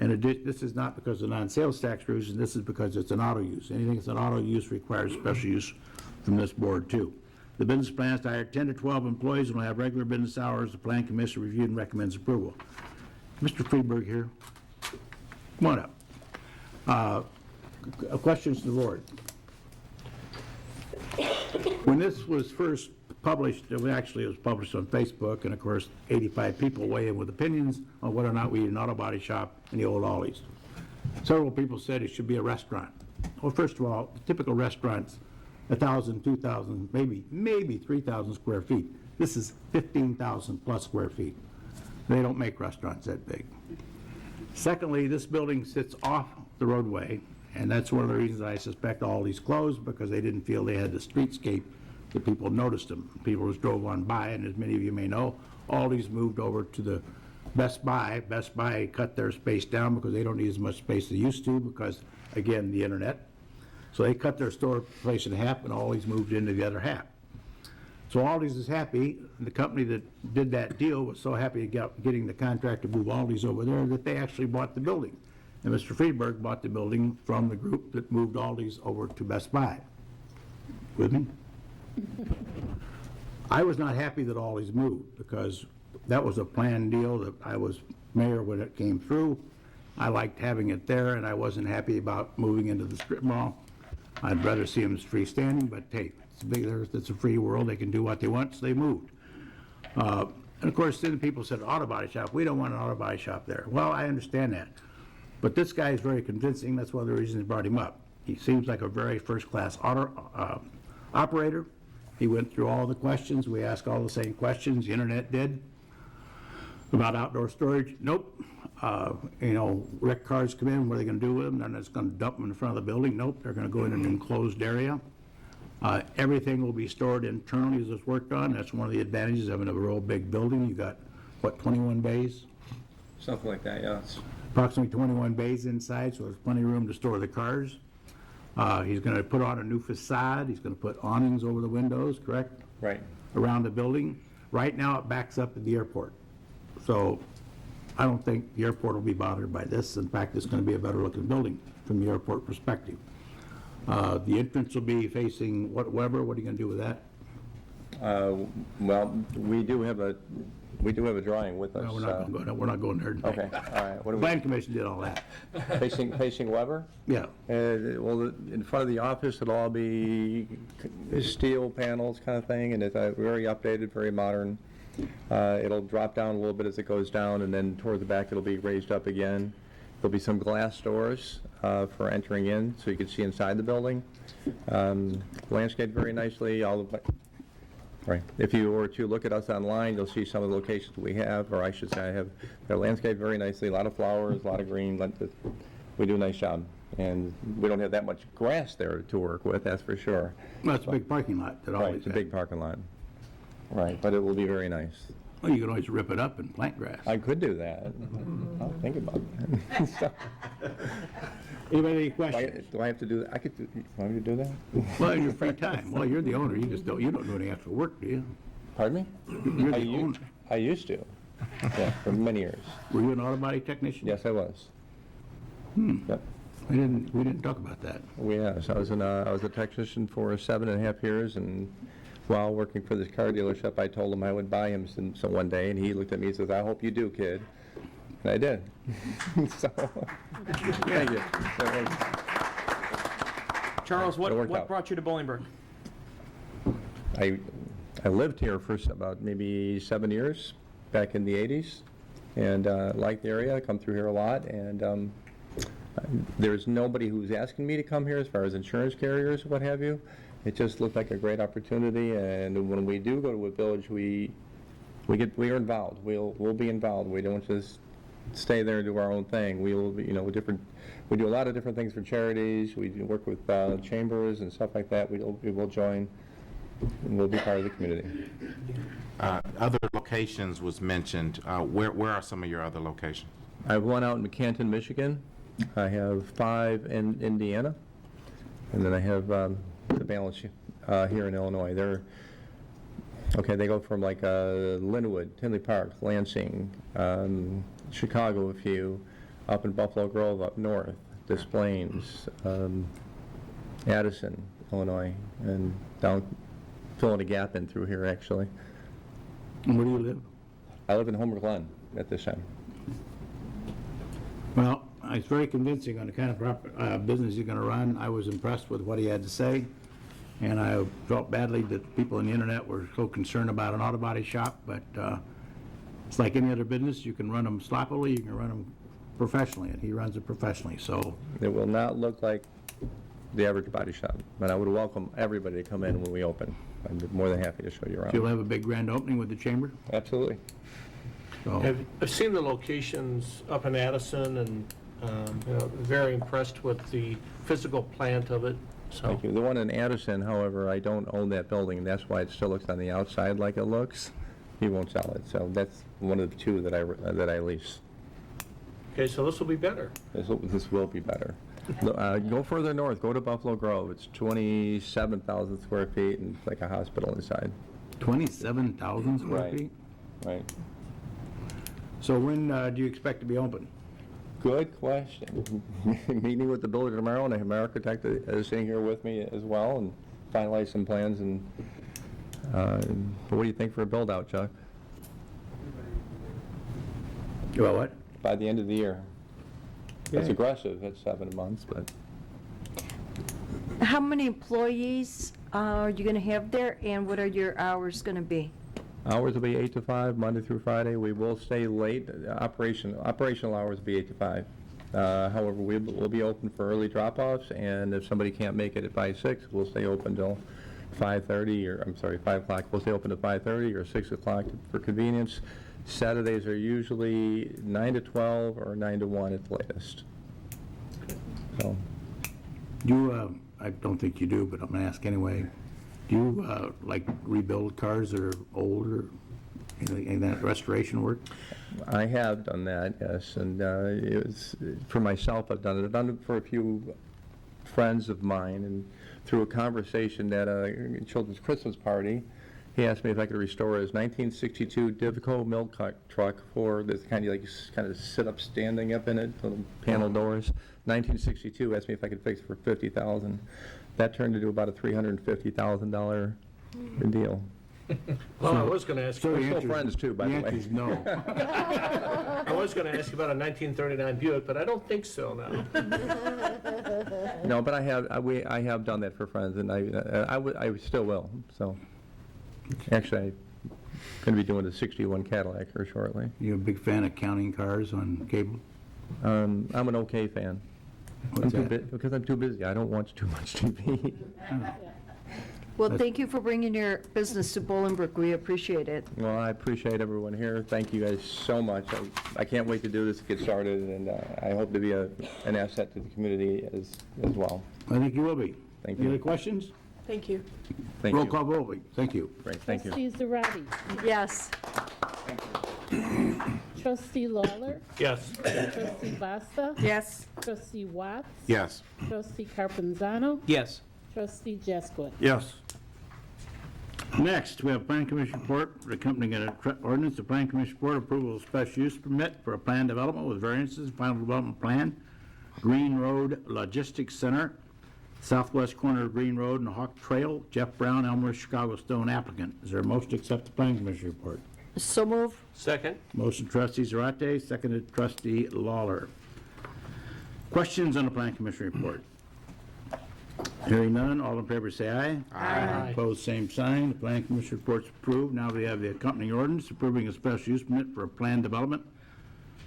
And this is not because of non-sales tax reasons, this is because it's an auto use. Anything that's an auto use requires special use from this board too. The business plans to hire 10 to 12 employees and will have regular business hours. The Plan Commission reviewed and recommends approval. Mr. Freeberg here. Come on up. Questions to the board? When this was first published, it was published on Facebook, and of course, 85 people weigh in with opinions on whether or not we need an auto body shop in the old Ollie's. Several people said it should be a restaurant. Well, first of all, the typical restaurant's 1,000, 2,000, maybe 3,000 square feet. This is 15,000 plus square feet. They don't make restaurants that big. Secondly, this building sits off the roadway, and that's one of the reasons I suspect all these closed, because they didn't feel they had the streetscape that people noticed them. People just drove on by, and as many of you may know, all these moved over to the Best Buy. Best Buy cut their space down because they don't need as much space as they used to because, again, the internet. So they cut their store place in half, and all these moved into the other half. So Aldi's is happy, and the company that did that deal was so happy getting the contract to move Aldi's over there that they actually bought the building. And Mr. Friedberg bought the building from the group that moved Aldi's over to Best Buy. With me? I was not happy that Aldi's moved because that was a planned deal that I was mayor when it came through. I liked having it there, and I wasn't happy about moving into the strip mall. I'd rather see them as freestanding, but hey, it's a free world. They can do what they want, so they moved. And of course, then people said, auto body shop. We don't want an auto body shop there. Well, I understand that. But this guy is very convincing. That's one of the reasons I brought him up. He seems like a very first-class operator. He went through all the questions. We asked all the same questions. The internet did. About outdoor storage, nope. Wrecked cars come in, what are they going to do with them? They're not just going to dump them in front of the building. Nope, they're going to go in an enclosed area. Everything will be stored internally as it's worked on. That's one of the advantages of having a real big building. You got, what, 21 bays?
Something like that, yes.
Approximately 21 bays inside, so there's plenty of room to store the cars. He's going to put on a new facade. He's going to put awnings over the windows, correct?
Right.
Around the building. Right now, it backs up at the airport. So I don't think the airport will be bothered by this. In fact, it's going to be a better-looking building from the airport perspective. The entrance will be facing Weber. What are you going to do with that?
Well, we do have a drawing with us.
No, we're not going to go there. We're not going there tonight.
Okay, all right. What do
Plan Commission did all that.
Facing Weber?
Yeah.
Well, in front of the office, it'll all be steel panels kind of thing, and it's very updated, very modern. It'll drop down a little bit as it goes down, and then toward the back, it'll be raised up again. There'll be some glass doors for entering in, so you can see inside the building. Landscaped very nicely. Right. If you were to look at us online, you'll see some of the locations we have, or I should say I have. They're landscaped very nicely, a lot of flowers, a lot of green. We do a nice job. And we don't have that much grass there to work with, that's for sure.
Well, it's a big parking lot.
Right, it's a big parking lot. Right, but it will be very nice.
Well, you can always rip it up and plant grass.
I could do that. I'll think about that.
Anybody have any questions?
Do I have to do that? You want me to do that?
Well, in your free time. Well, you're the owner. You don't do any extra work, do you?
Pardon me?
You're the owner.
I used to. Yeah, for many years.
Were you an auto body technician?
Yes, I was.
Yep. We didn't talk about that.
Yes, I was a technician for 7.5 years, and while working for this car dealership, I told him I would buy him some one day, and he looked at me and says, "I hope you do, kid." And I did. So, thank you.
Charles,
It worked
what
out.
brought you to Bolingbrook?
I lived here for about maybe 7 years, back in the 80s, and liked the area. I come through here a lot, and there's nobody who's asking me to come here as far as insurance carriers, what have you. It just looked like a great opportunity, and when we do go to a village, we are involved. We'll be involved. We don't just stay there and do our own thing. We will, we do a lot of different things for charities. We work with chambers and stuff like that. We will join, and we'll be part of the community.
Other locations was mentioned. Where are some of your other locations?
I have one out in Canton, Michigan. I have 5 in Indiana, and then I have the balance here in Illinois. They go from like Linwood, Tinley Park, Lansing, Chicago a few, up in Buffalo Grove up north, Des Plaines, Addison, Illinois, and down filling a gap in through here actually.
And where do you live?
I live in Homer Glen at this time.
Well, it's very convincing on the kind of business you're going to run. I was impressed with what he had to say, and I felt badly that people on the internet were so concerned about an auto body shop, but it's like any other business. You can run them sloppily, you can run them professionally, and he runs it professionally, so.
It will not look like the average body shop, but I would welcome everybody to come in when we open. I'm more than happy to show you around.
You'll have a big grand opening with the chamber?
Absolutely.
So,
I've seen the locations up in Addison, and very impressed with the physical plant of it. So
Thank you. The one in Addison, however, I don't own that building, and that's why it still looks on the outside like it looks. He won't sell it, so that's one of the 2 that I lease.
Okay, so this will be better.
This will be better. Go further north. Go to Buffalo Grove. It's 27,000 square feet and it's like a hospital inside.
27,000 square
Right.
feet?
Right.
So when do you expect to be open?
Good question. Meeting with the builder tomorrow, and I have my architect is sitting here with me as well, and finalize some plans. And what do you think for a build out, Chuck?
Well, what?
By the end of the year. That's
Yeah.
aggressive. That's 7 months, but
How many employees are you going to have there, and what are your hours going to be?
hours will be 8 to 5, Monday through Friday. We will stay late. Operational hours will be 8 to 5. However, we'll be open for early drop-offs, and if somebody can't make it by 6, we'll stay open till 5:30, or 5 o'clock. We'll stay open to 5:30 or 6 o'clock for convenience. Saturdays are usually 9 to 12 or 9 to 1 at the latest. So,
I don't think you do, but I'm going to ask anyway. Do you rebuild cars that are old or anything, any of that restoration work?
I have done that, yes, and it was, for myself, I've done it. I've done it for a few friends of mine, and through a conversation at a children's Christmas party, he asked me if I could restore his 1962 Divco milk truck for this kind of sit up, standing up in it, little panel doors. 1962, asked me if I could fix it for $50,000. That turned into about a $350,000 deal.
Well, I was going to ask you.
We're still friends too, by the way.
The answer is no.
I was going to ask you about a 1939 Buick, but I don't think so now.
No, but I have done that for friends, and I still will. So, actually, I'm going to be doing a '61 Cadillac here shortly.
You a big fan of counting cars on cable?
I'm an okay fan.
What's that?
Because I'm too busy. I don't watch too much TV.
Well, thank you for bringing your business to Bolingbrook. We appreciate it.
Well, I appreciate everyone here. Thank you guys so much. I can't wait to do this, get started, and I hope to be an asset to the community as well.
I think you will be.
Thank
Any
you.
other questions?
Thank you.
Thank
Roll
you.
call vote, please. Thank you.
Great, thank you.
Trustee Zarate.
Yes.
Trustee Lawler.
Yes.
Trustee Basta.
Yes.
Trustee Watts.
Yes.
Trustee Carpenzano.
Yes.
Trustee Jaskowitz.
Yes.
Next, we have Plan Commission report accompanying an ordinance. The Plan Commission report approval of special use permit for a plan development with variances, final development plan Green Road Logistics Center, southwest corner of Green Road and Hawk Trail. Jeff Brown, Elmhurst, Chicago Stone applicant. Is there a motion to accept the Planning Commission report?
So move.
Second.
Motion trustee Zarate, seconded trustee Lawler. Questions on the Planning Commission report? Hearing none, all in favor say aye.
Aye.
Opposed, same sign. The Planning Commission report's approved. Now we have the accompanying ordinance approving a special use permit for a planned development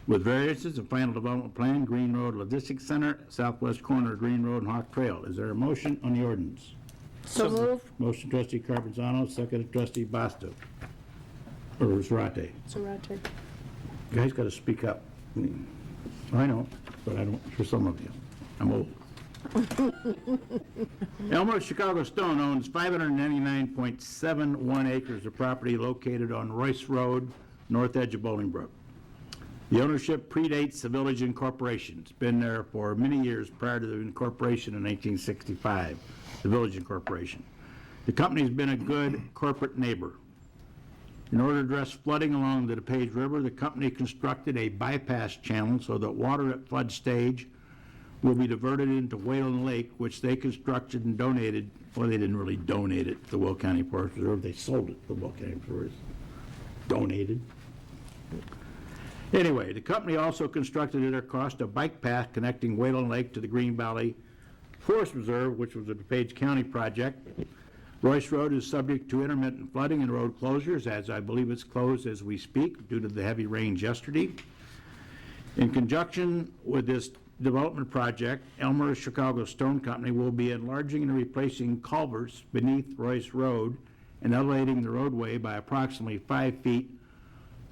with variances of final development plan, Green Road Logistics Center, southwest corner of Green Road and Hawk Trail. Is there a motion on the ordinance?
So move.
Motion trustee Carpenzano, seconded trustee Basto. Or Zarate.
Zarate.
You guys got to speak up. I know, but I don't, for some of you. I'm old. Elmhurst Chicago Stone owns 599.71 acres of property located on Royce Road, north edge of Bolingbrook. The ownership predates the village incorporation. It's been there for many years prior to the incorporation in 1865, the village incorporation. The company's been a good corporate neighbor. In order to address flooding along the DePage River, the company constructed a bypass channel so that water at flood stage will be diverted into Whalen Lake, which they constructed and donated. Well, they didn't really donate it to the Will County Forest Reserve. They sold it to the Will County Forest. Donated. Anyway, the company also constructed at their cost a bike path connecting Whalen Lake to the Green Valley Forest Reserve, which was a DuPage County project. Royce Road is subject to intermittent flooding and road closures, as I believe it's closed as we speak due to the heavy rains yesterday. In conjunction with this development project, Elmhurst Chicago Stone Company will be enlarging and replacing culverts beneath Royce Road and elevating the roadway by approximately 5 feet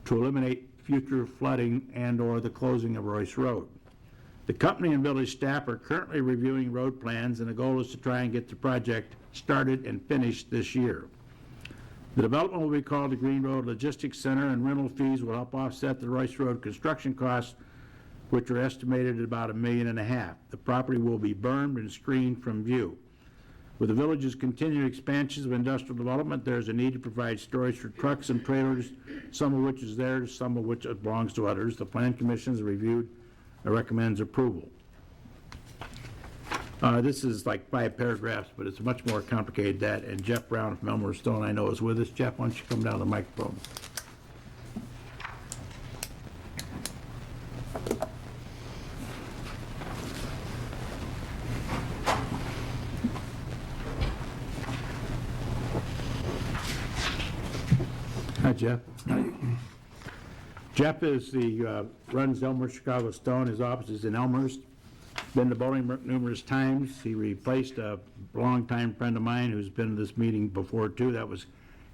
to eliminate future flooding and/or the closing of Royce Road. The company and village staff are currently reviewing road plans, and the goal is to try and get the project started and finished this year. The development will be called the Green Road Logistics Center, and rental fees will help offset the Royce Road construction costs, which are estimated at about $1.5 million. The property will be bermed and screened from view. With the village's continued expansions of industrial development, there's a need to provide storage for trucks and trailers, some of which is theirs, some of which belongs to others. The Plan Commission has reviewed and recommends approval. This is like 5 paragraphs, but it's much more complicated than that. And Jeff Brown from Elmhurst Stone, I know, is with us. Jeff, why don't you come down to the microphone? Hi, Jeff. Jeff is runs Elmhurst Chicago Stone. His office is in Elmhurst. Been to Bolingbrook numerous times. He replaced a longtime friend of mine who's been to this meeting before too. That was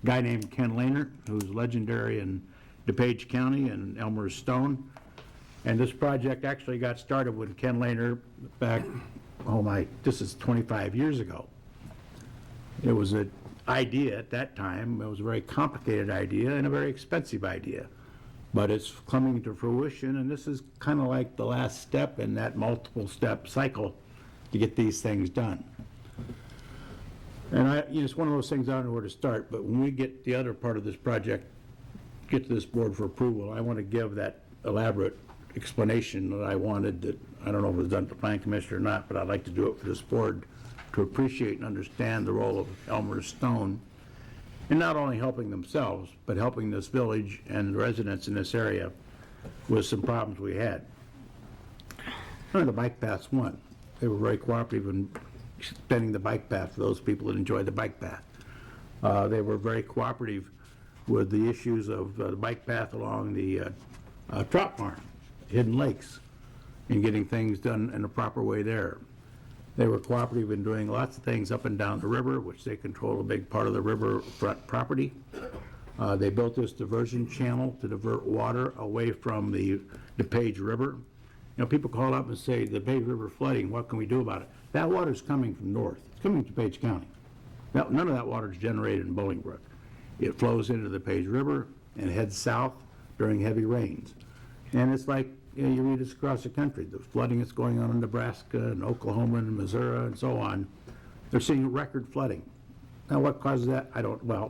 a guy named Ken Lehner, who's legendary in DuPage County and Elmhurst Stone. And this project actually got started with Ken Lehner back, this is 25 years ago. It was an idea at that time. It was a very complicated idea and a very expensive idea. But it's coming to fruition, and this is kind of like the last step in that multiple step cycle to get these things done. And it's one of those things I don't know where to start, but when we get the other part of this project, get to this board for approval, I want to give that elaborate explanation that I wanted, that I don't know if it was done to the Planning Commission or not, but I'd like to do it for this board to appreciate and understand the role of Elmhurst Stone in not only helping themselves, but helping this village and the residents in this area with some problems we had. The bike path's one. They were very cooperative in extending the bike path for those people that enjoy the bike path. They were very cooperative with the issues of the bike path along the trout farm, Hidden Lakes, in getting things done in a proper way there. They were cooperative in doing lots of things up and down the river, which they control a big part of the riverfront property. They built this diversion channel to divert water away from the DuPage River. People call up and say, the DuPage River flooding, what can we do about it? That water's coming from north. It's coming to DuPage County. None of that water is generated in Bolingbrook. It flows into the DuPage River and heads south during heavy rains. And it's like, you read this across the country, the flooding that's going on in Nebraska and Oklahoma and Missouri and so on. They're seeing record flooding. Now, what causes that?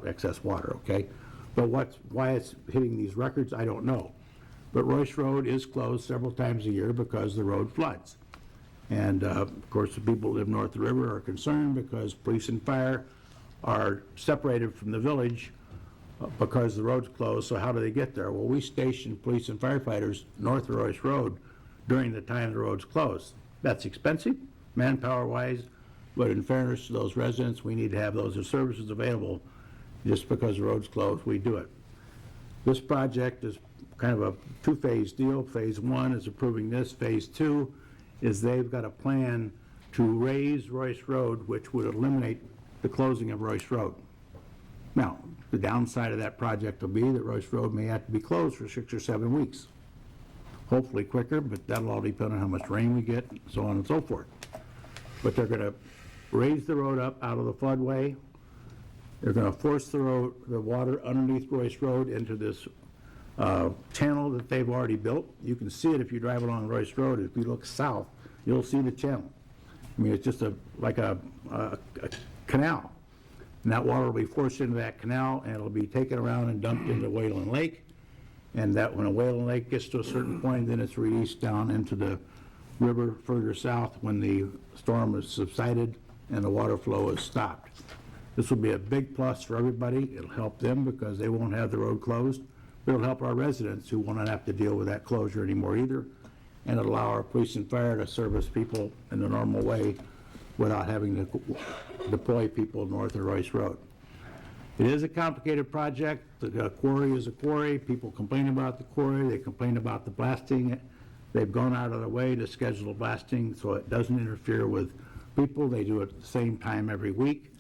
Excess water, okay? But why it's hitting these records, I don't know. But Royce Road is closed several times a year because the road floods. And of course, the people who live north of the river are concerned because police and fire are separated from the village because the road's closed, so how do they get there? Well, we station police and firefighters north of Royce Road during the time the road's closed. That's expensive, manpower-wise, but in fairness to those residents, we need to have those services available. Just because the road's closed, we do it. This project is kind of a two-phase deal. Phase one is approving this. Phase two is they've got a plan to raise Royce Road, which would eliminate the closing of Royce Road. Now, the downside of that project will be that Royce Road may have to be closed for 6 or 7 weeks. Hopefully quicker, but that'll all depend on how much rain we get, so on and so forth. But they're going to raise the road up out of the floodway. They're going to force the water underneath Royce Road into this channel that they've already built. You can see it if you drive along Royce Road. If you look south, you'll see the channel. I mean, it's just like a canal. And that water will be forced into that canal, and it'll be taken around and dumped into Whalen Lake. And that when a Whalen Lake gets to a certain point, then it's released down into the river further south when the storm has subsided and the water flow is stopped. This will be a big plus for everybody. It'll help them because they won't have the road closed. But it'll help our residents who won't have to deal with that closure anymore either. And it'll allow our police and fire to service people in the normal way without having to deploy people north of Royce Road. It is a complicated project. The quarry is a quarry. People complain about the quarry. They complain about the blasting. They've gone out of their way to schedule the blasting so it doesn't interfere with people. They do it at the same time every week.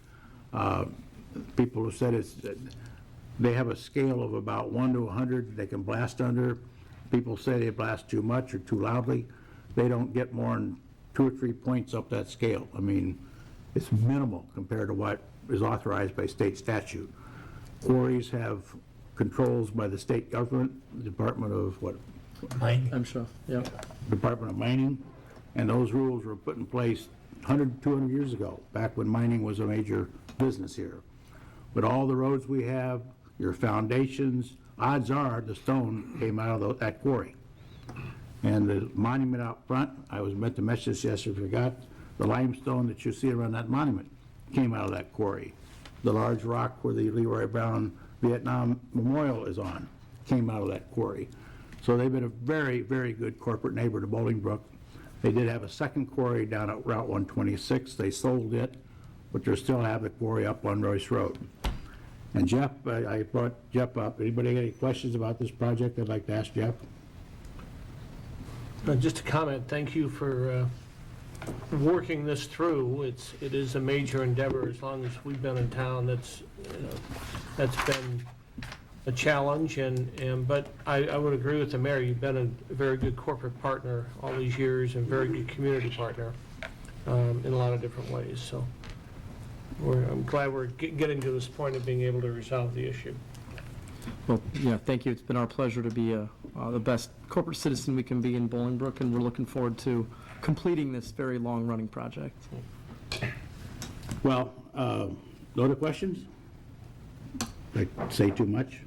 People have said they have a scale of about 1 to 100 they can blast under. People say they blast too much or too loudly. They don't get more than 2 or 3 points up that scale. I mean, it's minimal compared to what is authorized by state statute. Quarries have controls by the state government, the Department of what?
Mining. I'm sure, yeah.
Department of Mining, and those rules were put in place 100, 200 years ago, back when mining was a major business here. But all the roads we have, your foundations, odds are the stone came out of that quarry. And the monument out front, I was meant to mention this yesterday, forgot, the limestone that you see around that monument came out of that quarry. The large rock where the Leroy Brown Vietnam Memorial is on came out of that quarry. So they've been a very, very good corporate neighbor to Bolingbrook. They did have a second quarry down at Route 126. They sold it, but they still have the quarry up on Royce Road. And Jeff, I brought Jeff up. Anybody got any questions about this project I'd like to ask Jeff?
Just a comment, thank you for working this through. It is a major endeavor. As long as we've been in town, that's been a challenge, but I would agree with the mayor. You've been a very good corporate partner all these years and very good community partner in a lot of different ways. So I'm glad we're getting to this point of being able to resolve the issue.
Well, yeah, thank you. It's been our pleasure to be the best corporate citizen we can be in Bolingbrook, and we're looking forward to completing this very long-running project.
Well, no other questions? Did I say too much?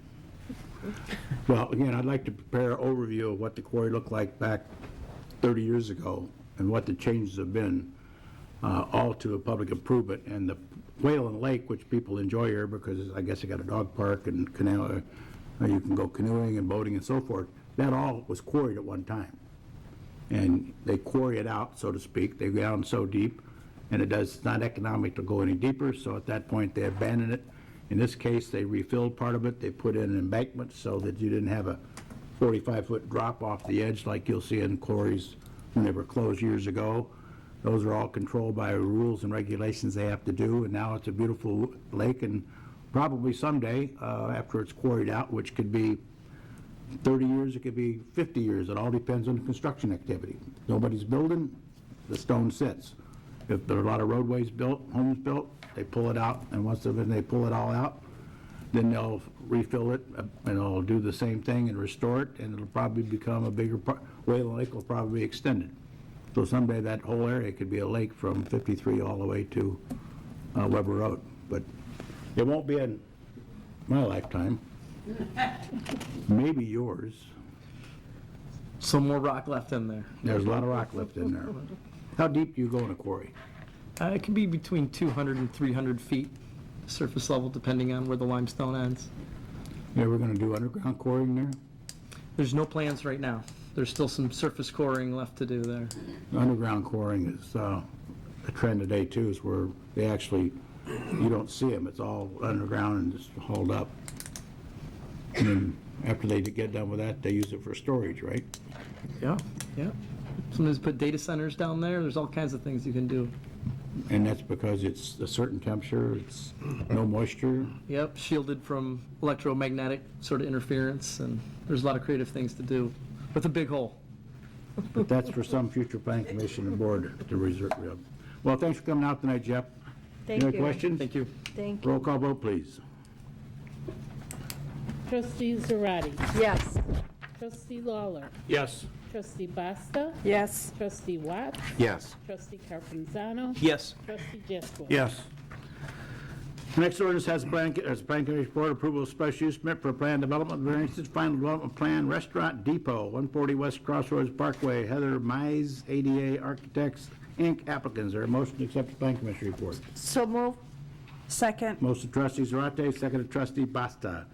Well, again, I'd like to prepare an overview of what the quarry looked like back 30 years ago and what the changes have been, all to a public improvement. And the Whalen Lake, which people enjoy here because I guess they got a dog park and canal, you can go canoeing and boating and so forth, that all was quarried at one time. And they quarry it out, so to speak. They go down so deep, and it's not economic to go any deeper, so at that point they abandoned it. In this case, they refilled part of it. They put in an embankment so that you didn't have a 45-foot drop off the edge like you'll see in quarries when they were closed years ago. Those are all controlled by rules and regulations they have to do, and now it's a beautiful lake, and probably someday, after it's quarried out, which could be 30 years, it could be 50 years. It all depends on the construction activity. Nobody's building, the stone sits. If there are a lot of roadways built, homes built, they pull it out, and once they pull it all out, then they'll refill it, and they'll do the same thing and restore it, and it'll probably become a bigger part. Whalen Lake will probably be extended. So someday that whole area could be a lake from 53 all the way to Weber Road. But it won't be in my lifetime. Maybe yours.
Some more rock left in there.
There's a lot of rock left in there. How deep do you go in a quarry?
It can be between 200 and 300 feet surface level, depending on where the limestone ends.
You ever going to do underground quarrying there?
There's no plans right now. There's still some surface coring left to do there.
Underground quarrying is a trend today too, is where they actually, you don't see them, it's all underground and just hauled up. And then after they get done with that, they use it for storage, right?
Yeah, yeah. Sometimes put data centers down there. There's all kinds of things you can do.
And that's because it's a certain temperature, it's no moisture.
Yep, shielded from electromagnetic sort of interference, and there's a lot of creative things to do with a big hole.
But that's for some future planning commission and board to reserve. Well, thanks for coming out tonight, Jeff.
Thank
Any
you.
questions?
Thank you.
Thank you.
Roll call vote, please.
Trustee Zarate.
Yes.
Trustee Lawler.
Yes.
Trustee Basta.
Yes.
Trustee Watts.
Yes.
Trustee Carpenzano.
Yes.
Trustee Jesquith.
Yes. The next ordinance has plan commission report approval of special use permit for plan development variances, final development plan, Restaurant Depot, 140 West Crossroads Parkway, Heather Mize, ADA Architects, Inc. applicants. Is there a motion to accept the plan commission report?
So move. Second.
Motion trustee Zarate, second trustee Basta.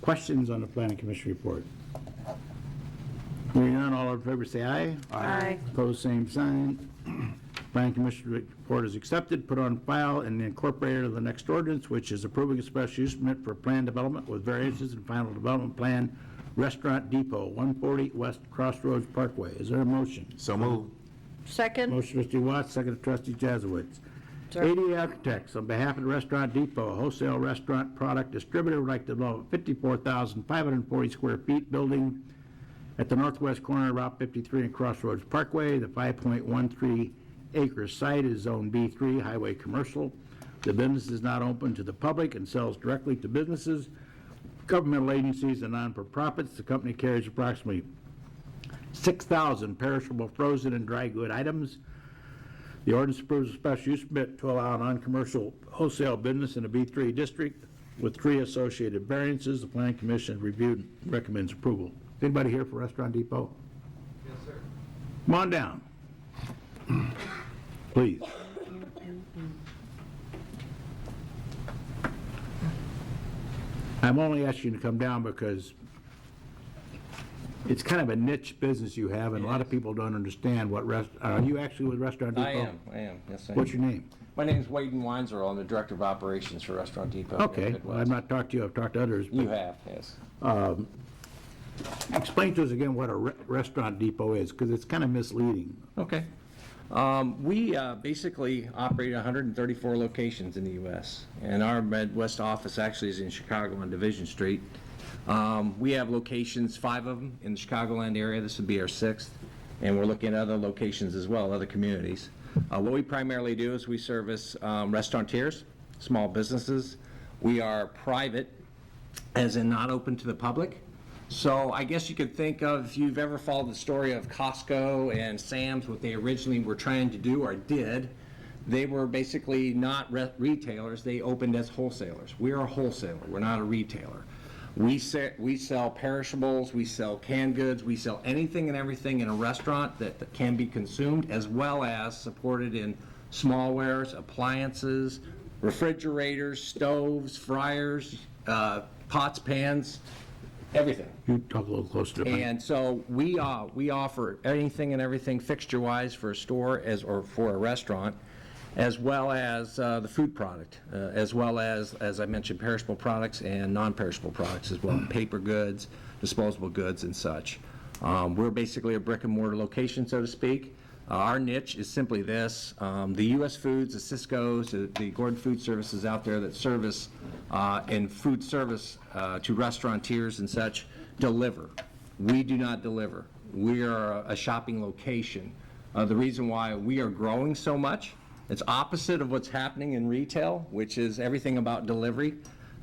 Questions on the planning commission report? Hearing none, all in favor say aye.
Aye.
Opposed, same sign. Planning commission report is accepted, put on file, and incorporated in the next ordinance, which is approving a special use permit for plan development with variances and final development plan, Restaurant Depot, 140 West Crossroads Parkway. Is there a motion?
So moved.
Second.
Motion trustee Watts, second trustee Jazzowitz.
Sir.
ADA Architects, on behalf of the Restaurant Depot, wholesale restaurant product distributor, would like to develop 54,540 square feet building at the northwest corner of Route 53 and Crossroads Parkway. The 5.13 acre site is Zone B3, Highway Commercial. The business is not open to the public and sells directly to businesses, governmental agencies, and non-for-profits. The company carries approximately 6,000 perishable frozen and dry good items. The ordinance approves a special use permit to allow non-commercial wholesale business in the B3 district with 3 associated variances. The Planning Commission reviewed and recommends approval. Anybody here for Restaurant Depot?
Yes, sir.
Come on down. Please. I'm only asking you to come down because it's kind of a niche business you have, and a lot of people don't understand what are you actually with Restaurant Depot?
I am, yes, I am.
What's your name?
My name's Waden Weinzer. I'm the Director of Operations for Restaurant Depot. here in
Okay,
Midwest.
well, I've not talked to you, I've talked to others.
You
but,
have, yes.
Explain to us again what a Restaurant Depot is, because it's kind of misleading.
Okay. We basically operate 134 locations in the U.S., and our Midwest office actually is in Chicago on Division Street. We have locations, 5 of them, in the Chicagoland area. This would be our 6th, and we're looking at other locations as well, other communities. What we primarily do is we service restaurateurs, small businesses. We are private, as in not open to the public. So I guess you could think of, if you've ever followed the story of Costco and Sam's, what they originally were trying to do or did, they were basically not retailers, they opened as wholesalers. We're a wholesaler, we're not a retailer. We sell perishables, we sell canned goods, we sell anything and everything in a restaurant that can be consumed, as well as supported in smallwares, appliances, refrigerators, stoves, fryers, pots, pans, everything.
You talk a little closer to the mic.
And so we offer anything and everything fixture-wise for a store or for a restaurant, as well as the food product, as well as I mentioned, perishable products and non-perishable products as well, paper goods, disposable goods, and such. We're basically a brick-and-mortar location, so to speak. Our niche is simply this. The U.S. Foods, the Sysco's, the Gordon Food Services out there that service and food service to restaurateurs and such deliver. We do not deliver. We are a shopping location. The reason why we are growing so much, it's opposite of what's happening in retail, which is everything about delivery.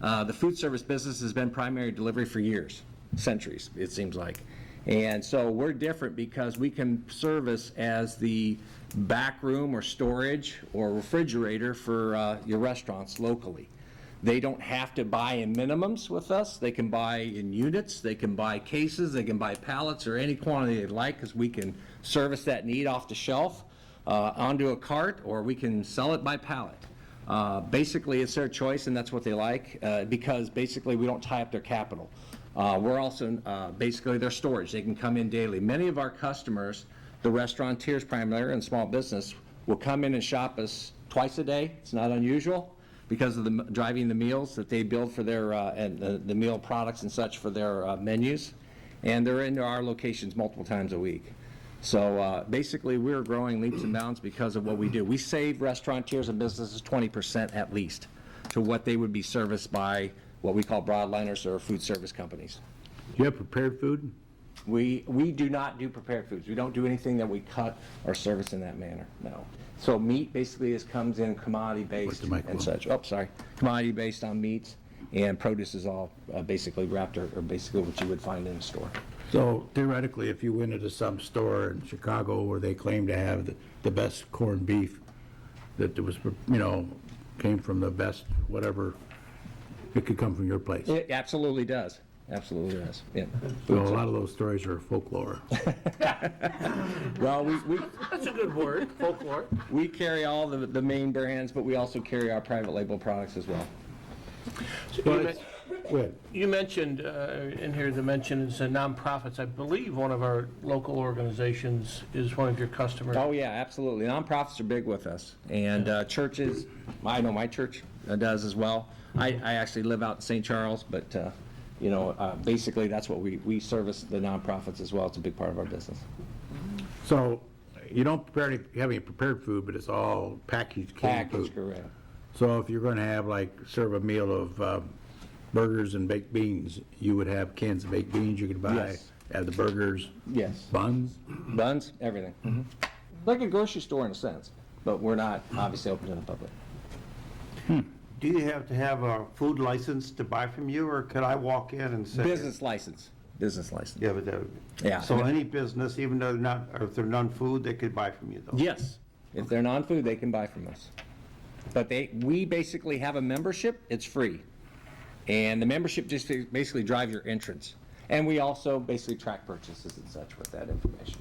The food service business has been primary delivery for years, centuries, it seems like. And so we're different because we can service as the back room or storage or refrigerator for your restaurants locally. They don't have to buy in minimums with us. They can buy in units, they can buy cases, they can buy pallets or any quantity they like, because we can service that need off the shelf. onto a cart, or we can sell it by pallet. Basically, it's their choice, and that's what they like, because basically we don't tie up their capital. We're also basically their storage. They can come in daily. Many of our customers, the restaurateurs primarily and small business, will come in and shop us twice a day. It's not unusual because of the driving the meals that they build for their and the meal products and such for their menus, and they're into our locations multiple times a week. So basically, we're growing leaps and bounds because of what we do. We save restaurateurs and businesses 20% at least to what they would be serviced by what we call broadliners or food service companies.
Do you have prepared food?
We do not do prepared foods. We don't do anything that we cut or service in that manner, no. So meat basically comes in commodity-based and such. Oh, sorry. Commodity-based on meats, and produce is all basically wrapped or basically what you would find in a store.
So theoretically, if you went into some store in Chicago where they claim to have the best corned beef, that there was, came from the best whatever, it could come from your place.
It absolutely does. Absolutely does. Yeah.
So a lot of those stories are folklore.
Well,
That's a good word, folklore.
we carry all the main brands, but we also carry our private label products as well.
You mentioned in here, the mention is nonprofits. I believe one of our local organizations is one of your customers.
Oh, yeah, absolutely. Nonprofits are big with us. And churches, I know my church does as well. I actually live out in St. Charles, but, basically that's what we service the nonprofits as well. It's a big part of our business.
So you don't have any prepared food, but it's all packaged canned food.
Packaged, correct.
So if you're going to have, serve a meal of burgers and baked beans, you would have cans of baked beans you could buy,
Yes.
have the burgers,
Yes.
buns?
Buns, everything. Mm-hmm. Like a grocery store in a sense, but we're not obviously open to the public.
Do you have to have a food license to buy from you, or could I walk in and say?
Business license. Business license.
Yeah, but
Yeah.
so any business, even though they're not, or if they're non-food, they could buy from you, though?
Yes. If they're non-food, they can buy from us. But we basically have a membership. It's free. And the membership just basically drives your entrance. And we also basically track purchases and such with that information.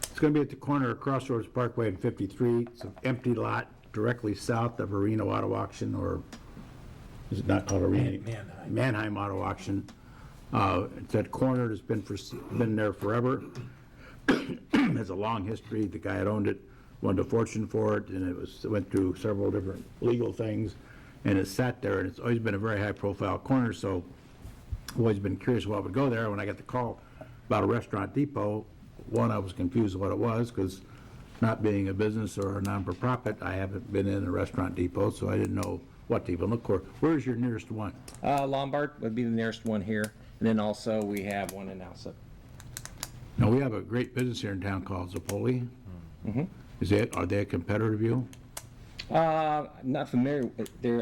It's going to be at the corner of Crossroads Parkway and 53. It's an empty lot directly south of Arena Auto Auction, or is it not called Arena? Mannheim Auto Auction. It's that corner. It's been there forever. Has a long history. The guy that owned it wanted a fortune for it, and it went through several different legal things, and it sat there, and it's always been a very high-profile corner, so I've always been curious what would go there. When I got the call about a restaurant depot, one, I was confused what it was, because not being a business or a non-for-profit, I haven't been in a restaurant depot, so I didn't know what to even look for. Where's your nearest one?
Lombard would be the nearest one here. And then also we have one in Alsip.
Now, we have a great business here in town called Zapoli. Are they a competitor of you?
I'm not familiar.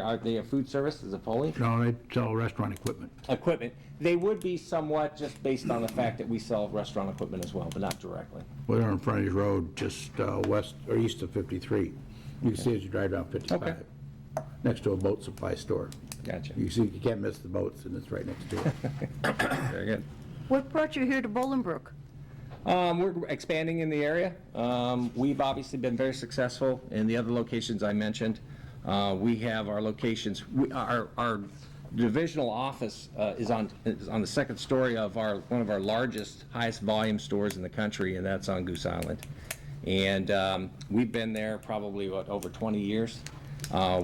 Are they a food service? Is it Foley?
No, they sell restaurant equipment.
Equipment. They would be somewhat just based on the fact that we sell restaurant equipment as well, but not directly.
Well, they're on Frontage Road, just west or east of 53. You can see as you drive down 55.
Okay.
Next to a boat supply store.
Gotcha.
You see, you can't miss the boats, and it's right next to it.
Very good.
What brought you here to Bolingbrook?
We're expanding in the area. We've obviously been very successful in the other locations I mentioned. We have our locations. Our divisional office is on the second story of one of our largest, highest volume stores in the country, and that's on Goose Island. And we've been there probably over 20 years.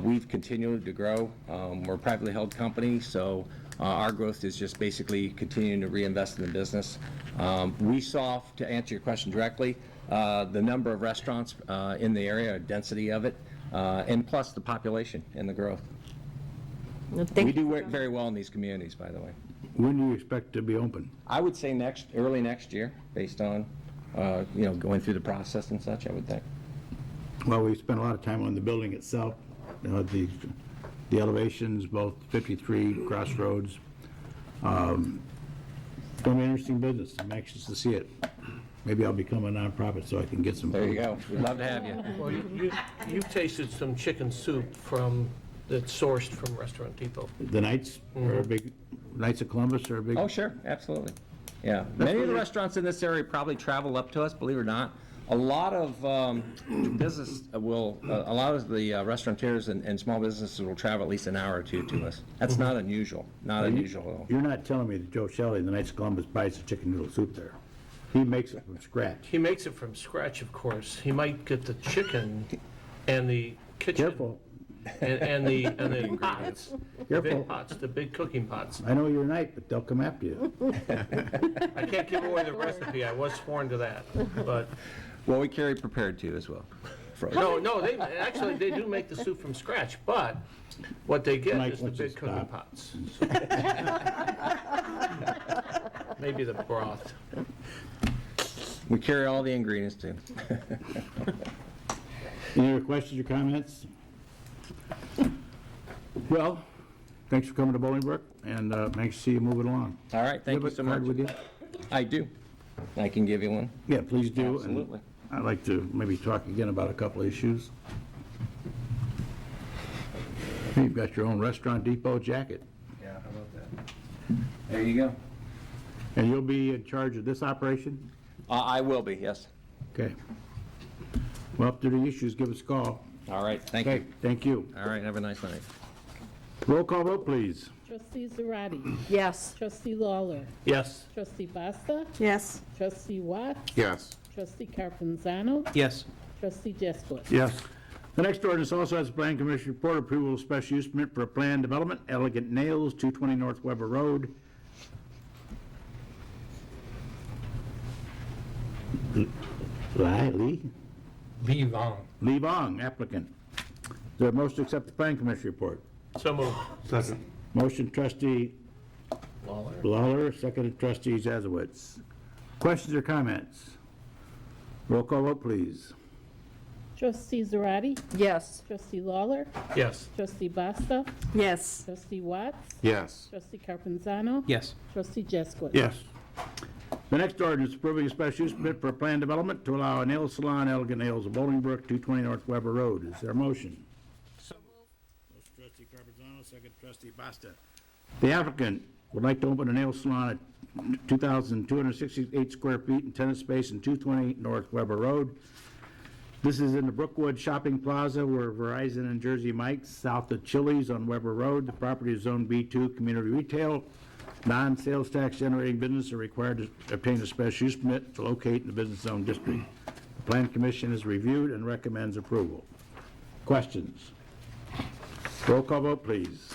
We've continued to grow. We're a privately held company, so our growth is just basically continuing to reinvest in the business. We saw, to answer your question directly, the number of restaurants in the area, density of it, and plus the population and the growth. We do work very well in these communities, by the way.
When do you expect to be open?
I would say early next year, based on going through the process and such, I would think.
Well, we spent a lot of time on the building itself, the elevations, both 53 Crossroads. It's going to be an interesting business. I'm anxious to see it. Maybe I'll become a nonprofit so I can get some
There
food.
you go. We'd love to have you.
Well, you've tasted some chicken soup that's sourced from Restaurant Depot.
The Knights are a big, Knights of Columbus are a big.
Oh, sure, absolutely. Yeah, many of the restaurants in this area probably travel up to us, believe it or not. A lot of business a lot of the restaurateurs and small businesses will travel at least an hour or two to us. That's not unusual, not unusual at all.
You're not telling me that Joe Shelley, the Knights of Columbus, buys the chicken noodle soup there? He makes it from scratch.
He makes it from scratch, of course. He might get the chicken and the kitchen.
Careful.
And the pots. The
Careful.
big pots, the big cooking pots.
I know you're a knight, but they'll come after you.
I can't give away the recipe, I was sworn to that, but,
Well, we carry prepared too as well.
no, they do make the soup from scratch, but what they get
Mike
is the
wants to
big cooking
stop.
pots. Maybe the broth.
We carry all the ingredients too.
Any other questions or comments? Well, thanks for coming to Bolingbrook, and nice to see you moving along.
All right, thank you
have
so
a
much.
card with you?
I do. I can give you one.
Yeah, please do. and
Absolutely.
I'd like to maybe talk again about a couple of issues. You've got your own Restaurant Depot jacket,
Yeah, how about that? There you go.
and you'll be in charge of this operation?
I will be, yes.
Okay. Well, if there are any issues, give us a call.
All right, thank
Okay,
you.
thank you.
All right, have a nice night.
Roll call vote, please.
Trustee Zarate.
Yes.
Trustee Lawler.
Yes.
Trustee Basta.
Yes.
Trustee Watts.
Yes.
Trustee Carpenzano.
Yes.
Trustee Jaskowitz.
Yes. The next ordinance also has a plan commission report approval of special use permit for a planned development, Elegant Nails, 220 North Weber Road. Lee?
Lee Vong.
Lee Vong, applicant. Is there a motion to accept the plan commission report?
So moved.
Second.
Motion trustee Lawler, second trustee Jaskowitz. Questions or comments? Roll call vote, please.
Trustee Zarate.
Yes.
Trustee Lawler.
Yes.
Trustee Basta.
Yes.
Trustee Watts.
Yes.
Trustee Carpenzano.
Yes.
Trustee Jaskowitz.
Yes. The next ordinance approving a special use permit for a planned development to allow a nail salon, Elegant Nails of Bolingbrook, 220 North Weber Road. Is there a motion? Motion trustee Carpenzano, second trustee Basta. The applicant would like to open a nail salon at 2,268 square feet in tenant space in 220 North Weber Road. This is in the Brookwood Shopping Plaza where Verizon and Jersey Mike's, south of Chili's on Weber Road. The property is Zone B2 Community Retail. Non-sales tax generating business are required to obtain a special use permit to locate in the business zone district. The Plan Commission has reviewed and recommends approval. Questions? Roll call vote, please.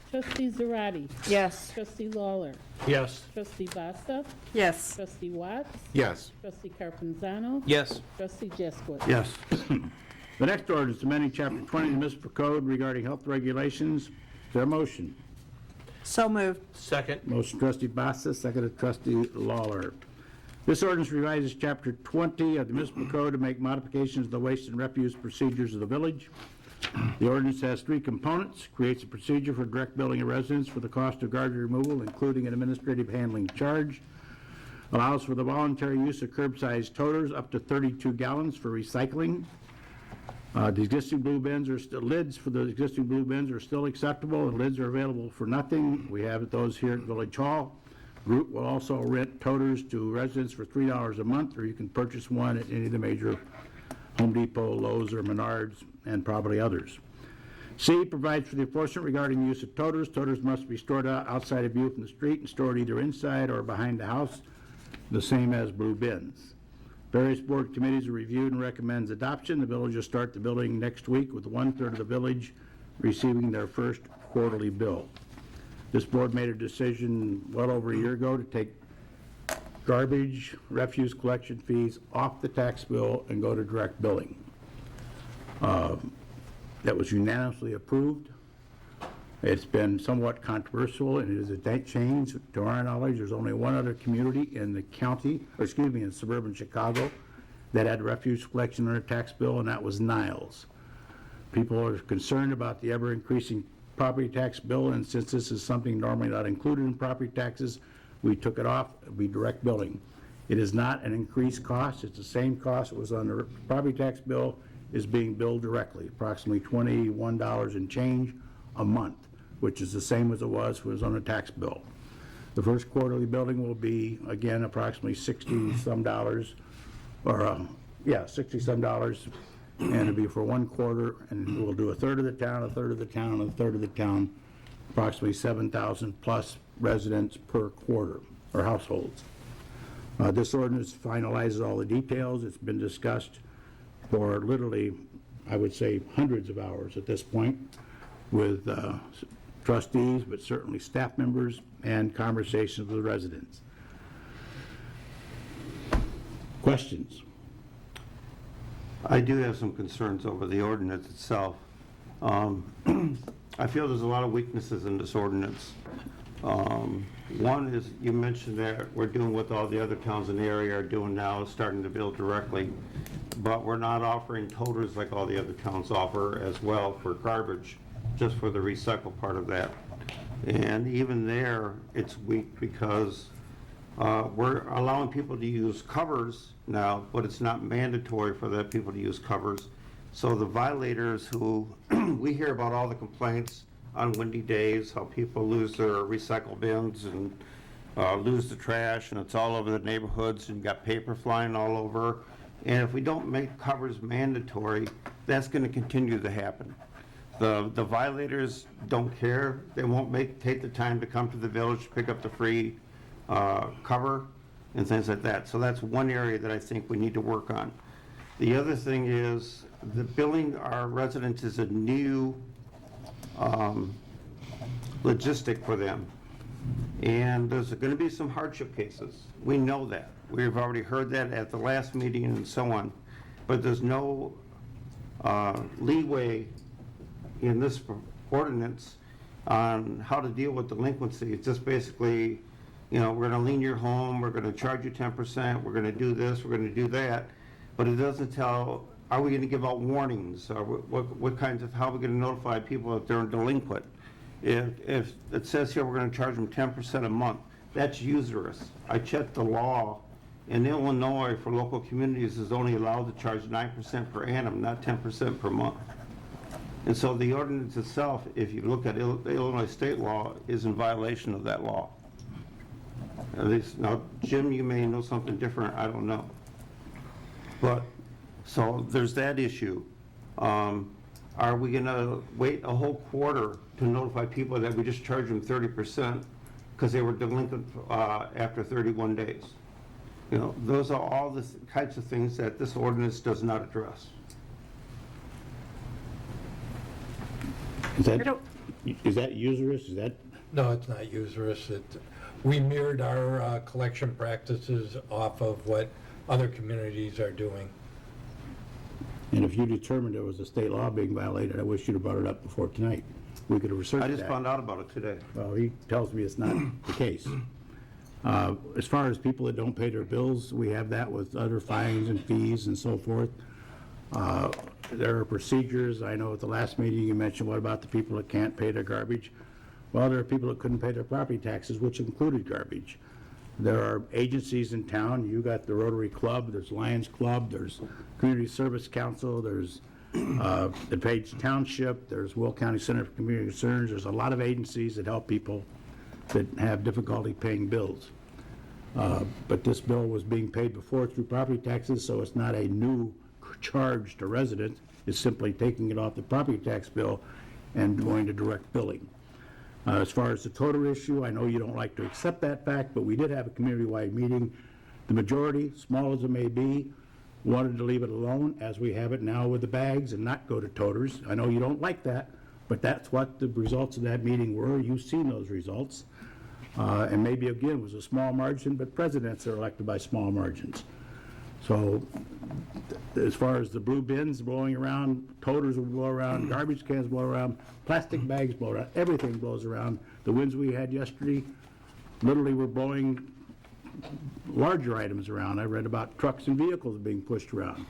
Trustee Zarate.
Yes.
Trustee Lawler.
Yes.
Trustee Basta.
Yes.
Trustee Watts.
Yes.
Trustee Carpenzano.
Yes.
Trustee Jaskowitz.
Yes. The next ordinance amending Chapter 20 of the Municipal Code regarding health regulations. Is there a motion?
So moved.
Second.
Motion trustee Bassa, seconded trustee Lawler. This ordinance revises Chapter 20 of the Municipal Code to make modifications to the waste and refuse procedures of the village. The ordinance has three components, creates a procedure for direct billing of residents for the cost of garbage removal, including an administrative handling charge, allows for the voluntary use of curbside toters up to 32 gallons for recycling. The existing blue bins are still, lids for the existing blue bins are still acceptable, and lids are available for nothing. We have those here at Village Hall. Group will also rent toters to residents for $3 a month, or you can purchase one at any of the major Home Depot, Lowe's, or Menards, and probably others. C, provides for the enforcement regarding use of toters. Toters must be stored outside of view from the street and stored either inside or behind the house, the same as blue bins. Various board committees are reviewed and recommends adoption. The village will start the billing next week with 1/3 of the village receiving their first quarterly bill. This board made a decision well over a year ago to take garbage, refuse collection fees off the tax bill and go to direct billing. That was unanimously approved. It's been somewhat controversial, and it is a change. To our knowledge, there's only one other community in the county, or excuse me, in suburban Chicago, that had refuse collection on their tax bill, and that was Niles. People are concerned about the ever-increasing property tax bill, and since this is something normally not included in property taxes, we took it off. It'll be direct billing. It is not an increased cost. It's the same cost that was on the property tax bill is being billed directly, approximately $21 and change a month, which is the same as it was when it was on the tax bill. The first quarterly billing will be, again, approximately $60-some, or, 60-some dollars, and it'll be for 1 quarter, and we'll do a third of the town, a third of the town, and a third of the town, approximately 7,000 plus residents per quarter, or households. This ordinance finalizes all the details. It's been discussed for literally, I would say, hundreds of hours at this point with trustees, but certainly staff members, and conversations with residents. Questions?
I do have some concerns over the ordinance itself. I feel there's a lot of weaknesses in this ordinance. One is, you mentioned that we're doing what all the other towns in the area are doing now, starting to bill directly, but we're not offering toters like all the other towns offer as well for garbage, just for the recycle part of that. And even there, it's weak because we're allowing people to use covers now, but it's not mandatory for the people to use covers. So the violators who, we hear about all the complaints on windy days, how people lose their recycle bins and lose the trash, and it's all over the neighborhoods, and you got paper flying all over. And if we don't make covers mandatory, that's going to continue to happen. The violators don't care. They won't take the time to come to the village to pick up the free cover and things like that. So that's one area that I think we need to work on. The other thing is the billing our residents is a new logistic for them. And there's going to be some hardship cases. We know that. We've already heard that at the last meeting and so on. But there's no leeway in this ordinance on how to deal with delinquency. It's just basically, we're going to lien your home, we're going to charge you 10%, we're going to do this, we're going to do that. But it doesn't tell, are we going to give out warnings? Or what kinds of, how are we going to notify people if they're delinquent? If it says here we're going to charge them 10% a month, that's usurious. I checked the law. In Illinois, for local communities, is only allowed to charge 9% per annum, not 10% per month. And so the ordinance itself, if you look at the Illinois state law, is in violation of that law. At least, now, Jim, you may know something different, I don't know. But, so there's that issue. Are we gonna wait a whole quarter to notify people that we just charged them 30% because they were delinquent after 31 days? Those are all the kinds of things that this ordinance does not address.
Is that usurious? Is that?
No, it's not usurious. We mirrored our collection practices off of what other communities are doing.
And if you determined there was a state law being violated, I wish you'd have brought it up before tonight. We could have researched that.
I just found out about it today.
Well, he tells me it's not the case. As far as people that don't pay their bills, we have that with other fines and fees and so forth. There are procedures. I know at the last meeting you mentioned, what about the people that can't pay their garbage? Well, there are people that couldn't pay their property taxes, which included garbage. There are agencies in town. You got the Rotary Club, there's Lions Club, there's Community Service Council, there's the Page Township, there's Will County Center for Community Concerns. There's a lot of agencies that help people that have difficulty paying bills. But this bill was being paid before through property taxes, so it's not a new charge to residents. It's simply taking it off the property tax bill and going to direct billing. As far as the total issue, I know you don't like to accept that fact, but we did have a community-wide meeting. The majority, small as it may be, wanted to leave it alone as we have it now with the bags and not go to toters. I know you don't like that, but that's what the results of that meeting were. You've seen those results. And maybe, again, it was a small margin, but presidents are elected by small margins. So as far as the blue bins blowing around, toters will blow around, garbage cans blow around, plastic bags blow around, everything blows around. The winds we had yesterday literally were blowing larger items around. I read about trucks and vehicles being pushed around.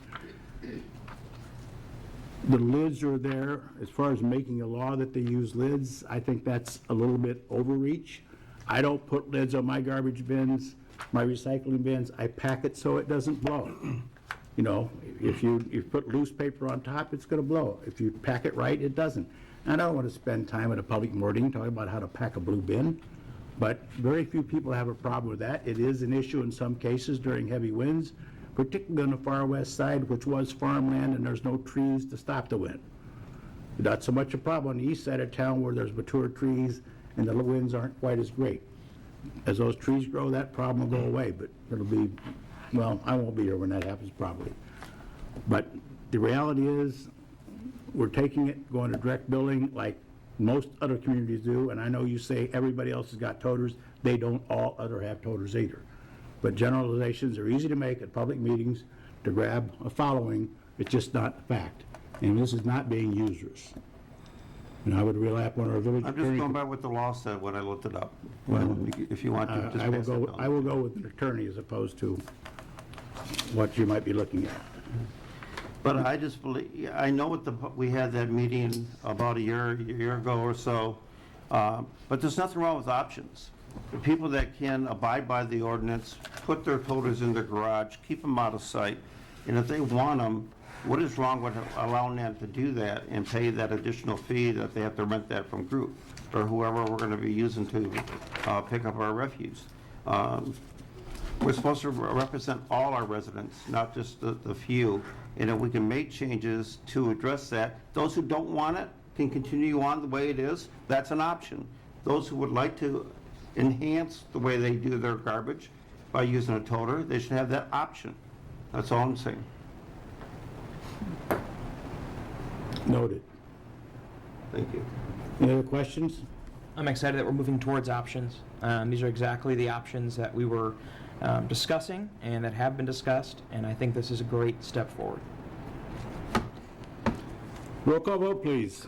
The lids are there. As far as making a law that they use lids, I think that's a little bit overreach. I don't put lids on my garbage bins, my recycling bins. I pack it so it doesn't blow. If you put loose paper on top, it's going to blow. If you pack it right, it doesn't. And I don't want to spend time at a public meeting talking about how to pack a blue bin. But very few people have a problem with that. It is an issue in some cases during heavy winds, particularly on the far west side, which was farmland and there's no trees to stop the wind. Not so much a problem on the east side of town where there's mature trees and the winds aren't quite as great. As those trees grow, that problem will go away, but it'll be, well, I won't be here when that happens probably. But the reality is, we're taking it, going to direct billing like most other communities do, and I know you say everybody else has got toters. They don't all other have toters either. But generalizations are easy to make at public meetings to grab a following. It's just not fact. And this is not being usurious. And I would rely upon our village
I'm
attorney.
just going by what the law said when I looked it up. If you want to, just
I will
pass it
go.
down.
I will go with an attorney as opposed to what you might be looking at.
But I just believe, I know we had that meeting about a year ago or so, but there's nothing wrong with options. The people that can abide by the ordinance, put their toters in their garage, keep them out of sight, and if they want them, what is wrong with allowing them to do that and pay that additional fee that they have to rent that from group or whoever we're going to be using to pick up our refuse? We're supposed to represent all our residents, not just the few. And if we can make changes to address that, those who don't want it can continue on the way it is. That's an option. Those who would like to enhance the way they do their garbage by using a toter, they should have that option. That's all I'm saying.
Noted.
Thank you.
Any other questions?
I'm excited that we're moving towards options. These are exactly the options that we were discussing and that have been discussed, and I think this is a great step forward.
Roll call vote, please.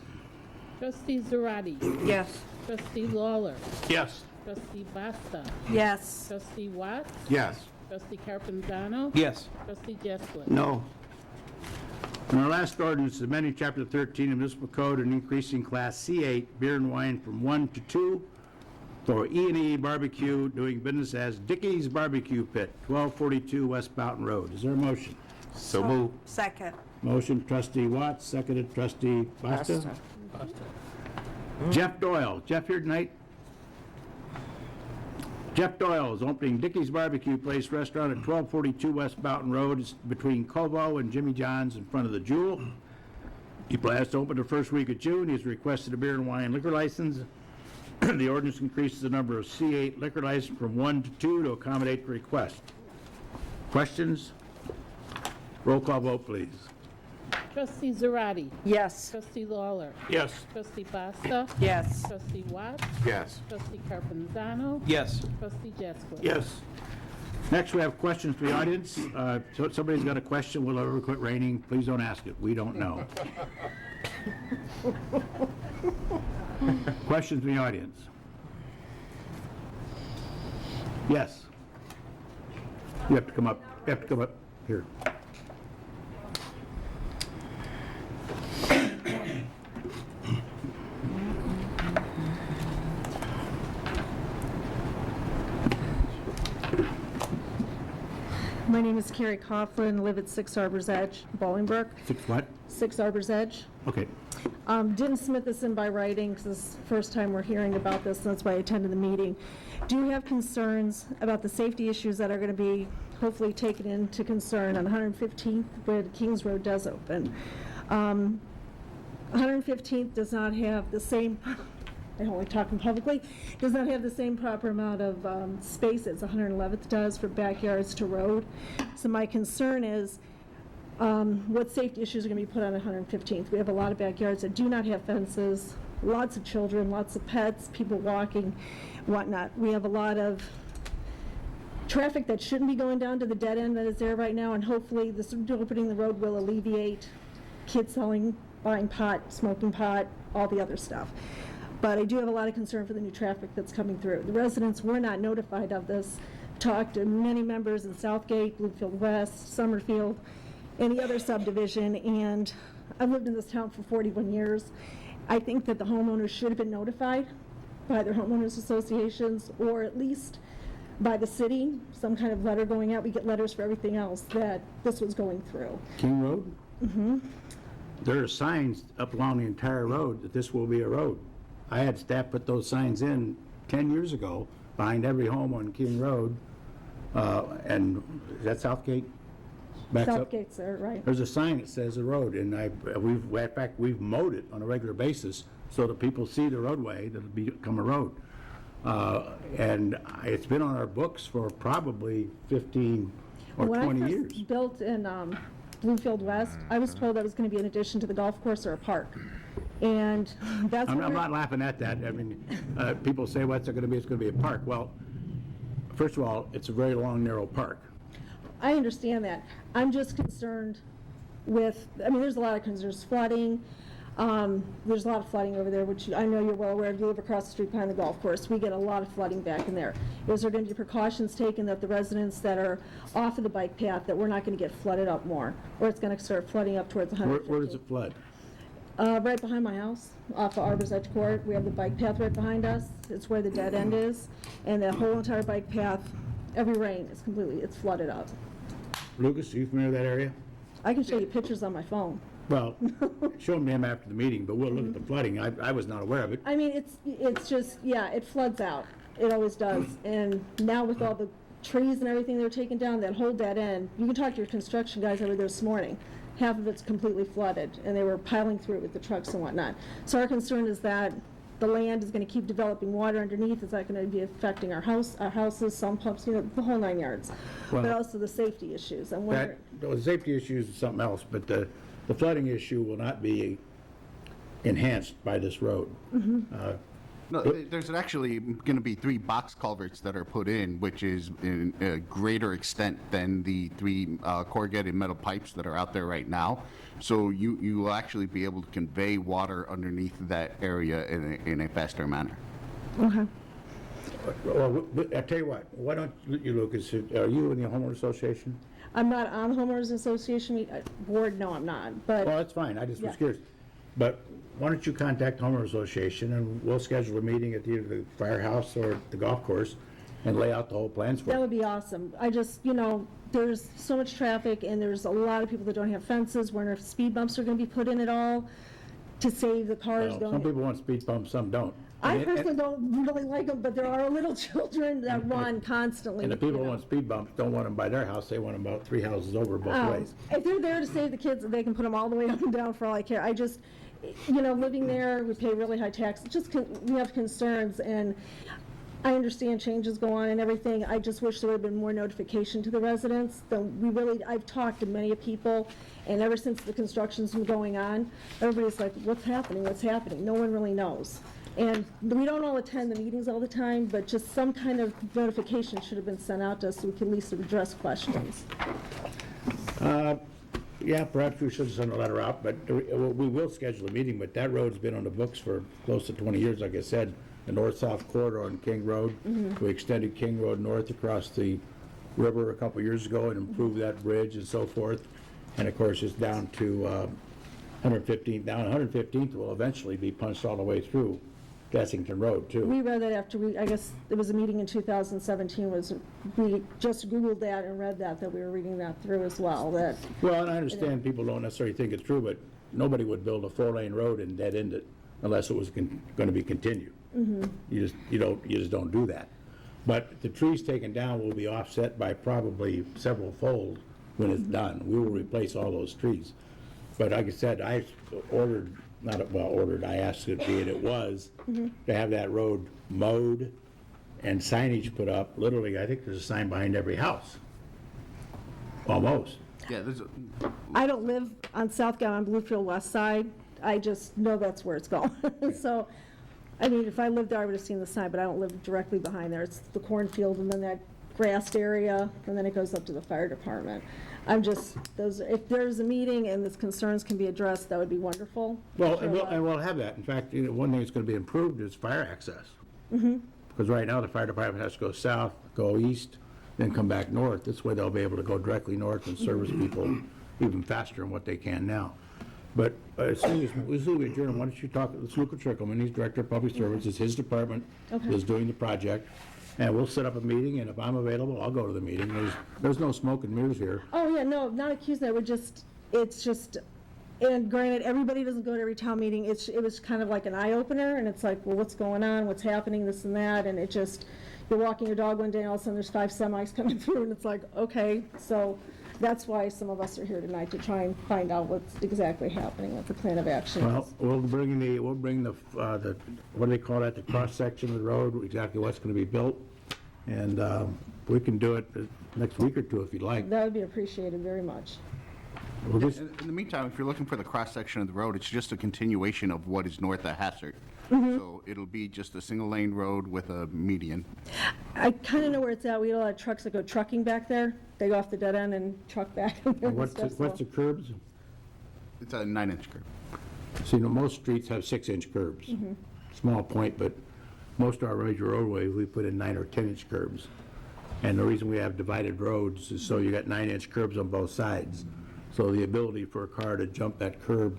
Trustee Zarate.
Yes.
Trustee Lawler.
Yes.
Trustee Basta.
Yes.
Trustee Watts.
Yes.
Trustee Carpenzano.
Yes.
Trustee Jesquith.
No.
And our last ordinance is amending Chapter 13 of the Municipal Code and increasing Class C8 beer and wine from 1 to 2 for E&E Barbecue, doing business as Dickey's Barbecue Pit, 1242 West Mountain Road. Is there a motion?
So move.
Second.
Motion trustee Watts, seconded trustee Basta. Jeff Doyle. Jeff here tonight? Jeff Doyle is opening Dickey's Barbecue Place Restaurant at 1242 West Mountain Road. It's between Cobo and Jimmy John's in front of the Jewel. He plans to open the first week of June. He's requested a beer and wine liquor license. The ordinance increases the number of C8 liquor licenses from 1 to 2 to accommodate the request. Questions? Roll call vote, please.
Trustee Zarate.
Yes.
Trustee Lawler.
Yes.
Trustee Basta.
Yes.
Trustee Watts.
Yes.
Trustee Carpenzano.
Yes.
Trustee Jesquith.
Yes.
Next, we have questions from the audience. So if somebody's got a question, will it ever quit raining? Please don't ask it. We don't know. Questions from the audience? Yes. You have to come up. You have to come up here.
My name is Carrie Coughlin, live at 6 Arbors Edge, Bolingbrook.
6 what?
6 Arbors Edge.
Okay.
Didn't submit this in by writing because this is the first time we're hearing about this, and that's why I attended the meeting. Do have concerns about the safety issues that are going to be hopefully taken into concern on 115th where the Kings Road does open. 115th does not have the same, I'm only talking publicly, does not have the same proper amount of space as 111th does for backyards to road. So my concern is what safety issues are going to be put on 115th. We have a lot of backyards that do not have fences, lots of children, lots of pets, people walking, whatnot. We have a lot of traffic that shouldn't be going down to the dead end that is there right now, and hopefully this opening the road will alleviate kids selling, buying pot, smoking pot, all the other stuff. But I do have a lot of concern for the new traffic that's coming through. The residents were not notified of this. Talked to many members in Southgate, Bluefield West, Summerfield, any other subdivision, and I've lived in this town for 41 years. I think that the homeowners should have been notified by their homeowners associations, or at least by the city, some kind of letter going out. We get letters for everything else that this was going through.
King Road?
Mm-hmm.
There are signs up along the entire road that this will be a road. I had staff put those signs in 10 years ago behind every home on King Road, and is that Southgate? Backs up?
Southgate's there, right.
There's a sign that says the road, and in fact, we've mowed it on a regular basis so that people see the roadway, that'll become a road. And it's been on our books for probably 15 or 20 years.
When I first built in Bluefield West, I was told that was going to be an addition to the golf course or a park. And that's
I'm
where-
not laughing at that. I mean, people say, what's it going to be? It's going to be a park. Well, first of all, it's a very long, narrow park.
I understand that. I'm just concerned with, I mean, there's a lot of concerns, flooding. There's a lot of flooding over there, which I know you're well aware of. You live across the street behind the golf course. We get a lot of flooding back in there. Is there going to be precautions taken that the residents that are off of the bike path, that we're not going to get flooded up more? Or it's going to start flooding up towards 150?
Where does it flood?
Right behind my house, off of Arbor's Edge Court. We have the bike path right behind us. It's where the dead end is. And the whole entire bike path, every rain, it's flooded up.
Lucas, are you familiar with that area?
I can show you pictures on my phone.
Well, show them to him after the meeting, but we'll look at the flooding. I was not aware of it.
I mean, it's just, yeah, it floods out. It always does. And now with all the trees and everything they're taking down, that whole dead end, you can talk to your construction guys over there this morning. Half of it's completely flooded, and they were piling through it with the trucks and whatnot. So our concern is that the land is going to keep developing water underneath. Is that going to be affecting our houses, sump pumps, the whole 9 yards?
Well,
but also the safety issues. I'm wondering.
The safety issues is something else, but the flooding issue will not be enhanced by this road.
No, there's actually going to be 3 box culverts that are put in, which is in a greater extent than the 3 corrugated metal pipes that are out there right now. So you will actually be able to convey water underneath that area in a faster manner.
Okay.
Well, I tell you what, why don't you, Lucas, are you in the homeowner association?
I'm not on the homeowners association board. No, I'm not. But
Well, that's fine, I just was
Yeah.
curious. But why don't you contact the homeowner association, and we'll schedule a meeting at either the firehouse or the golf course and lay out the whole plans for
that
you.
would be awesome. I just, there's so much traffic, and there's a lot of people that don't have fences. Wonder if speed bumps are going to be put in at all to save the cars
Well,
going.
some people want speed bumps, some don't.
I
And-
personally don't really like them, but there are little children that run constantly.
And the people who want speed bumps don't want them by their house, they want them about 3 houses over both ways.
If they're there to save the kids, they can put them all the way up and down for all I care. I just, living there, we pay really high taxes. We have concerns, and I understand changes go on and everything. I just wish there would have been more notification to the residents. I've talked to many people, and ever since the construction's been going on, everybody's like, what's happening? What's happening? No one really knows. And we don't all attend the meetings all the time, but just some kind of notification should have been sent out to us so we can at least address questions.
Yeah, perhaps we should send a letter out, but we will schedule a meeting, but that road's been on the books for close to 20 years, like I said. The north-south corridor on King Road. We extended King Road north across the river a couple years ago and improved that bridge and so forth. And of course, it's down to 115th. Down 115th will eventually be punched all the way through Gassington Road, too.
We read that after I guess there was a meeting in 2017, we just Googled that and read that we were reading that through as well, that.
Well, and I understand people don't necessarily think it's true, but nobody would build a 4-lane road and dead end it unless it was going to be continued. You just don't do that. But the trees taken down will be offset by probably several fold when it's done. We will replace all those trees. But like I said, I asked it, be it was, to have that road mowed and signage put up. Literally, I think there's a sign behind every house. Almost.
Yeah,
I don't live on Southgate, on Bluefield West Side. I just know that's where it's going. So, I mean, if I lived there, I would have seen the sign, but I don't live directly behind there. It's the cornfield and then that grassed area, and then it goes up to the fire department. If there's a meeting and these concerns can be addressed, that would be wonderful.
Well, and we'll have that. In fact, one thing that's going to be improved is fire access. Because right now, the fire department has to go south, go east, then come back north. This way, they'll be able to go directly north and service people even faster than what they can now. But as soon as we adjourn, why don't you talk to Luca Trickelman, he's Director of Public Services, his department is doing the project, and we'll set up a meeting, and if I'm available, I'll go to the meeting. There's no smoke and mirrors here.
Oh, yeah, no, not accusing that, it's just, and granted, everybody doesn't go to every town meeting, it was kind of like an eye-opener, and it's like, well, what's going on, what's happening, this and that, and it just, you're walking your dog one day, and all of a sudden there's 5 semis coming through, and it's like, okay, so that's why some of us are here tonight, to try and find out what's exactly happening, what the plan of action
Well,
is.
we'll bring the, what do they call that, the cross-section of the road, exactly what's going to be built, and we can do it next week or two if you'd like.
That would be appreciated very much.
We'll just,
In the meantime, if you're looking for the cross-section of the road, it's just a continuation of what is north of Hassert.
Mm-hmm.
So it'll be just a single-lane road with a median.
I kind of know where it's at. We have a lot of trucks that go trucking back there. They go off the dead end and truck back. and
what's
stuff,
what's the
so-
curbs?
It's a 9-inch curb.
See, most streets have 6-inch curbs.
Mhm.
Small point, but most of our major roadways, we put in 9 or 10-inch curbs. And the reason we have divided roads is so you got 9-inch curbs on both sides. So the ability for a car to jump that curb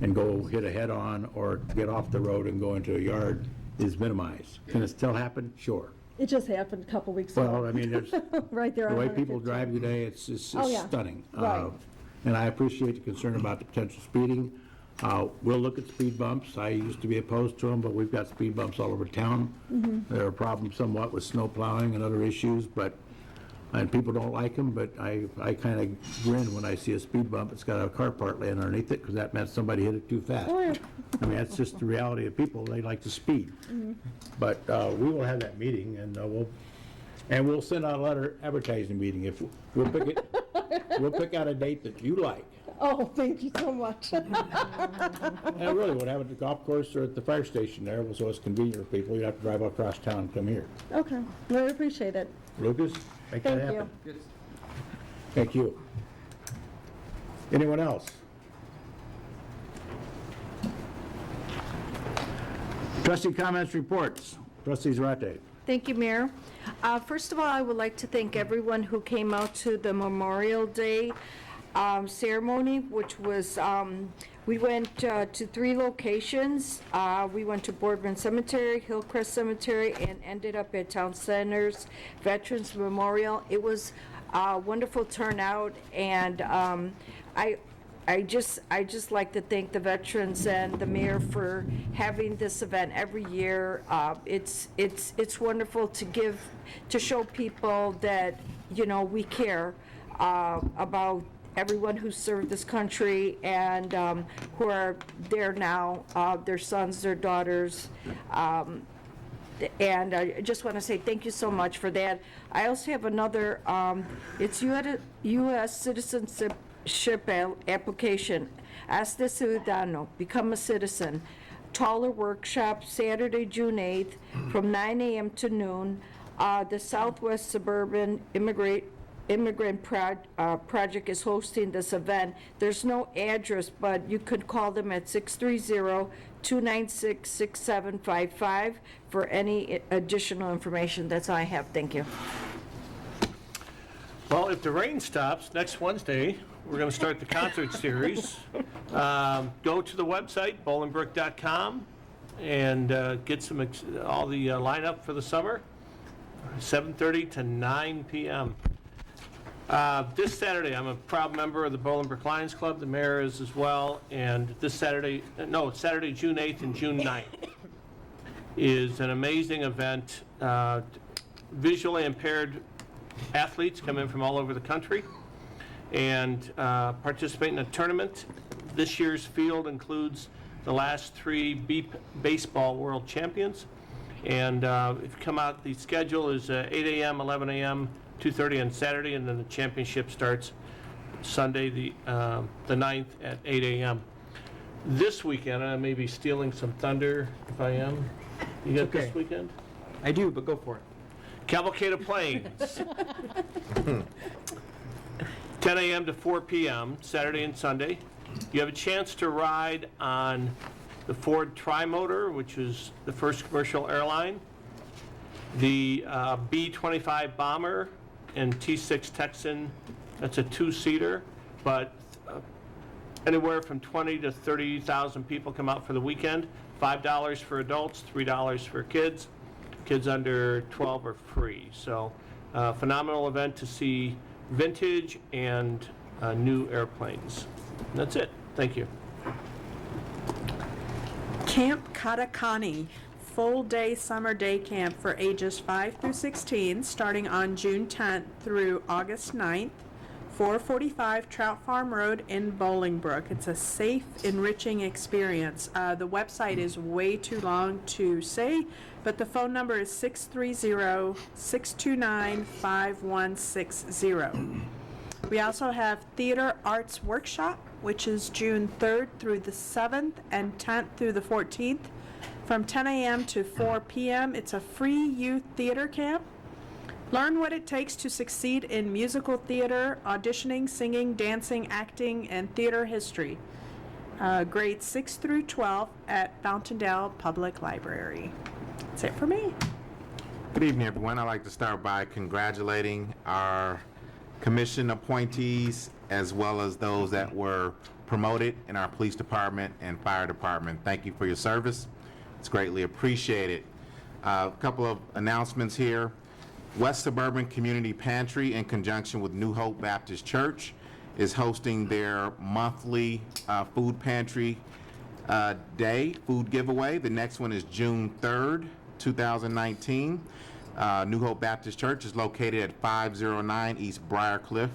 and go hit a head-on or get off the road and go into a yard is minimized. Can it still happen? Sure.
It just happened a couple weeks ago.
Well, I mean, there's,
Right there
the
on
way people
115.
drive today, it's
Oh, yeah.
stunning.
Right.
And I appreciate the concern about the potential speeding. We'll look at speed bumps. I used to be opposed to them, but we've got speed bumps all over town.
Mhm.
There are problems somewhat with snow plowing and other issues, and people don't like them, but I kind of grin when I see a speed bump. It's got a car part laying underneath it, because that meant somebody hit it too fast.
Oh, yeah.
I mean, that's just the reality of people. They like to speed.
Mhm.
But we will have that meeting, and we'll send out a letter advertising meeting. If we'll pick out a date that you like.
Oh, thank you so much.
And really, we'll have it at the golf course or at the fire station there, so it's convenient for people. You don't have to drive across town and come here.
Okay, well, I appreciate it.
Lucas, make that
Thank
happen.
you.
Thank you. Anyone else? Trustee comments, reports. Trustee Zarate.
Thank you, Mayor. First of all, I would like to thank everyone who came out to the Memorial Day ceremony, which was, we went to 3 locations. We went to Boardman Cemetery, Hillcrest Cemetery, and ended up at Town Center's Veterans Memorial. It was a wonderful turnout, and I just like to thank the veterans and the mayor for having this event every year. It's wonderful to show people that, you know, we care about everyone who served this country and who are there now, their sons, their daughters. And I just want to say thank you so much for that. I also have another, it's U.S. citizenship application. Haz de Ciudadano, become a citizen. Taller workshop, Saturday, June 8th, from 9 a.m. to noon. The Southwest Suburban Immigrant Project is hosting this event. There's no address, but you could call them at 630-296-6755 for any additional information. That's all I have. Thank you.
Well, if the rain stops, next Wednesday, we're going to start the concert series. Go to the website, bolingbrook.com, and get all the lineup for the summer, 7:30 to 9 p.m. This Saturday, I'm a proud member of the Bolingbrook Lions Club. The mayor is as well. And this Saturday, it's Saturday, June 8th and June 9th, is an amazing event. Visually impaired athletes come in from all over the country and participate in a tournament. This year's field includes the last 3 Beep Baseball World Champions. And if you come out, the schedule is 8 a.m., 11 a.m., 2:30 on Saturday, and then the championship starts Sunday, the 9th at 8 a.m. This weekend, I may be stealing some thunder if I am. You got
Okay.
this weekend?
I do, but go for it.
Cavalcade of Plains. 10 a.m. to 4 p.m., Saturday and Sunday. You have a chance to ride on the Ford Trimotor, which is the first commercial airline, the B-25 Bomber, and T-6 Texan. That's a 2-seater, but anywhere from 20 to 30,000 people come out for the weekend. $5 for adults, $3 for kids. Kids under 12 are free. So phenomenal event to see vintage and new airplanes. And that's it. Thank you.
Camp Katakani full-day summer day camp for ages 5 through 16, starting on June 10th through August 9th, 445 Trout Farm Road in Bolingbrook. It's a safe, enriching experience. The website is way too long to say, but the phone number is 630-629-5160. We also have Theater Arts Workshop, which is June 3rd through the 7th and 10th through the 14th, from 10 a.m. to 4 p.m. It's a free youth theater camp. Learn what it takes to succeed in musical theater, auditioning, singing, dancing, acting, and theater history. Grades 6 through 12 at Fountaindale Public Library. That's it for me.
Good evening, everyone. I'd like to start by congratulating our commission appointees as well as those that were promoted in our police department and fire department. Thank you for your service. It's greatly appreciated. A couple of announcements here. West Suburban Community Pantry, in conjunction with New Hope Baptist Church, is hosting their monthly food pantry day, food giveaway. The next one is June 3rd, 2019. New Hope Baptist Church is located at 509 East Briarcliff.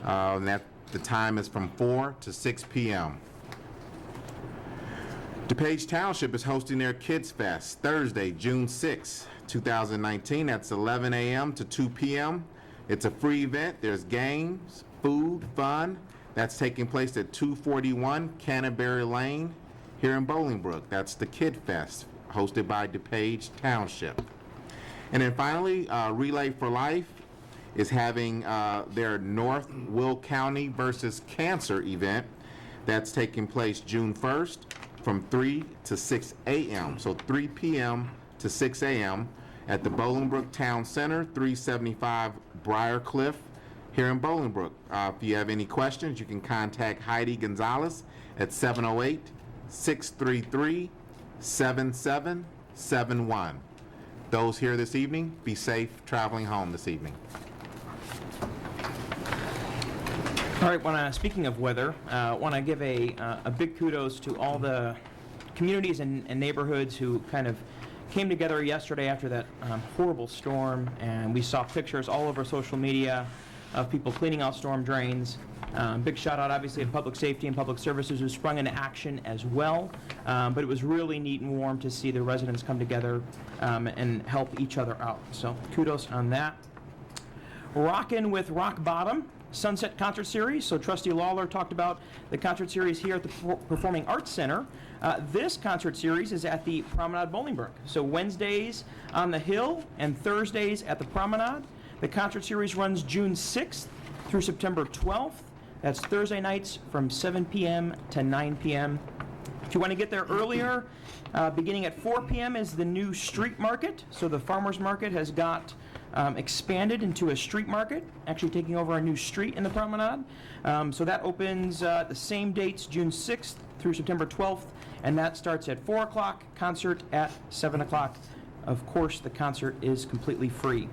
The time is from 4 to 6 p.m. DuPage Township is hosting their Kids Fest Thursday, June 6, 2019. That's 11 a.m. to 2 p.m. It's a free event. There's games, food, fun. That's taking place at 241 Canterbury Lane here in Bolingbrook. That's the Kid Fest, hosted by DuPage Township. And then finally, Relay for Life is having their North Will County versus Cancer event. That's taking place June 1st from 3 to 6 a.m. So 3 p.m. to 6 a.m. at the Bolingbrook Town Center, 375 Briarcliff here in Bolingbrook. If you have any questions, you can contact Heidi Gonzalez at 708-633-7771. Those here this evening, be safe traveling home this evening.
All right, speaking of weather, want to give a big kudos to all the communities and neighborhoods who kind of came together yesterday after that horrible storm, and we saw pictures all over social media of people cleaning out storm drains. Big shout out obviously to Public Safety and Public Services who sprung into action as well, but it was really neat and warm to see the residents come together and help each other out. So kudos on that. Rockin' with Rock Bottom Sunset Concert Series. So Trustee Lawler talked about the concert series here at the Performing Arts Center. This concert series is at the Promenade Bolingbrook. So Wednesdays on the Hill and Thursdays at the Promenade. The concert series runs June 6th through September 12th. That's Thursday nights from 7 p.m. to 9 p.m. If you want to get there earlier, beginning at 4 p.m. is the new street market. So the farmers market has got expanded into a street market, actually taking over a new street in the Promenade. So that opens the same dates, June 6th through September 12th, and that starts at 4 o'clock, concert at 7 o'clock. Of course, the concert is completely free.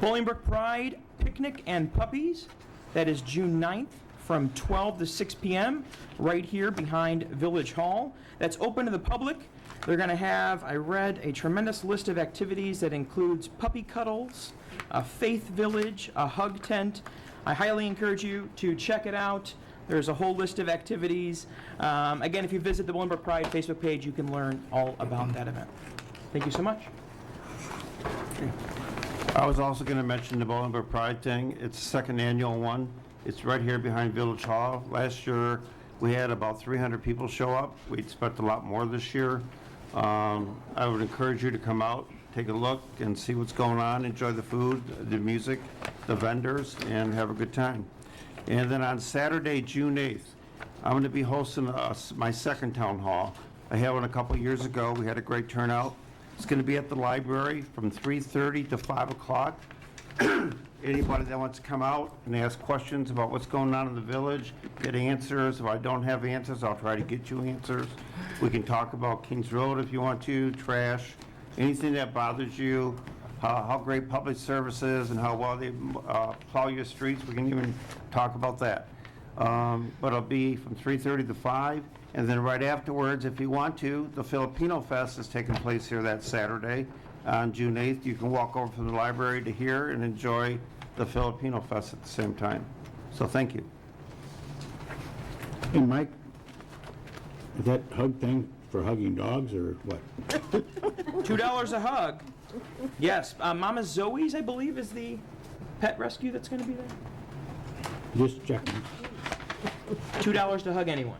Bolingbrook Pride Picnic and Puppies, that is June 9th from 12 to 6 p.m. right here behind Village Hall. That's open to the public. They're going to have, I read, a tremendous list of activities that includes puppy cuddles, a faith village, a hug tent. I highly encourage you to check it out. There's a whole list of activities. Again, if you visit the Bolingbrook Pride Facebook page, you can learn all about that event. Thank you so much.
I was also going to mention the Bolingbrook Pride thing. It's the second annual one. It's right here behind Village Hall. Last year, we had about 300 people show up. We expect a lot more this year. I would encourage you to come out, take a look, and see what's going on. Enjoy the food, the music, the vendors, and have a good time. And then on Saturday, June 8th, I'm going to be hosting my second town hall. I had one a couple years ago. We had a great turnout. It's going to be at the library from 3:30 to 5 o'clock. Anybody that wants to come out and ask questions about what's going on in the village, get answers. If I don't have answers, I'll try to get you answers. We can talk about Kings Road if you want to, trash, anything that bothers you, how great public service is and how well they plow your streets. We can even talk about that. but it'll be from 3:30 to 5. And then right afterwards, if you want to, the Filipino Fest is taking place here that Saturday on June 8th. You can walk over from the library to here and enjoy the Filipino Fest at the same time. So thank you.
Hey, Mike, is that hug thing for hugging dogs or what?
$2 a hug. Yes, Mama Zoe's, I believe, is the pet rescue that's going to be there.
Just checking.
$2 to hug anyone.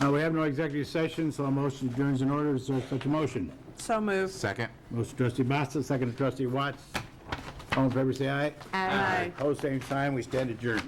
We have no executive session, so a motion adjourns in order. Is there such a motion?
So moved.
Second.
Motion trustee Basta, second trustee Watts. All in favor, say aye.
Aye.
Opposed, same sign. We stand adjourned.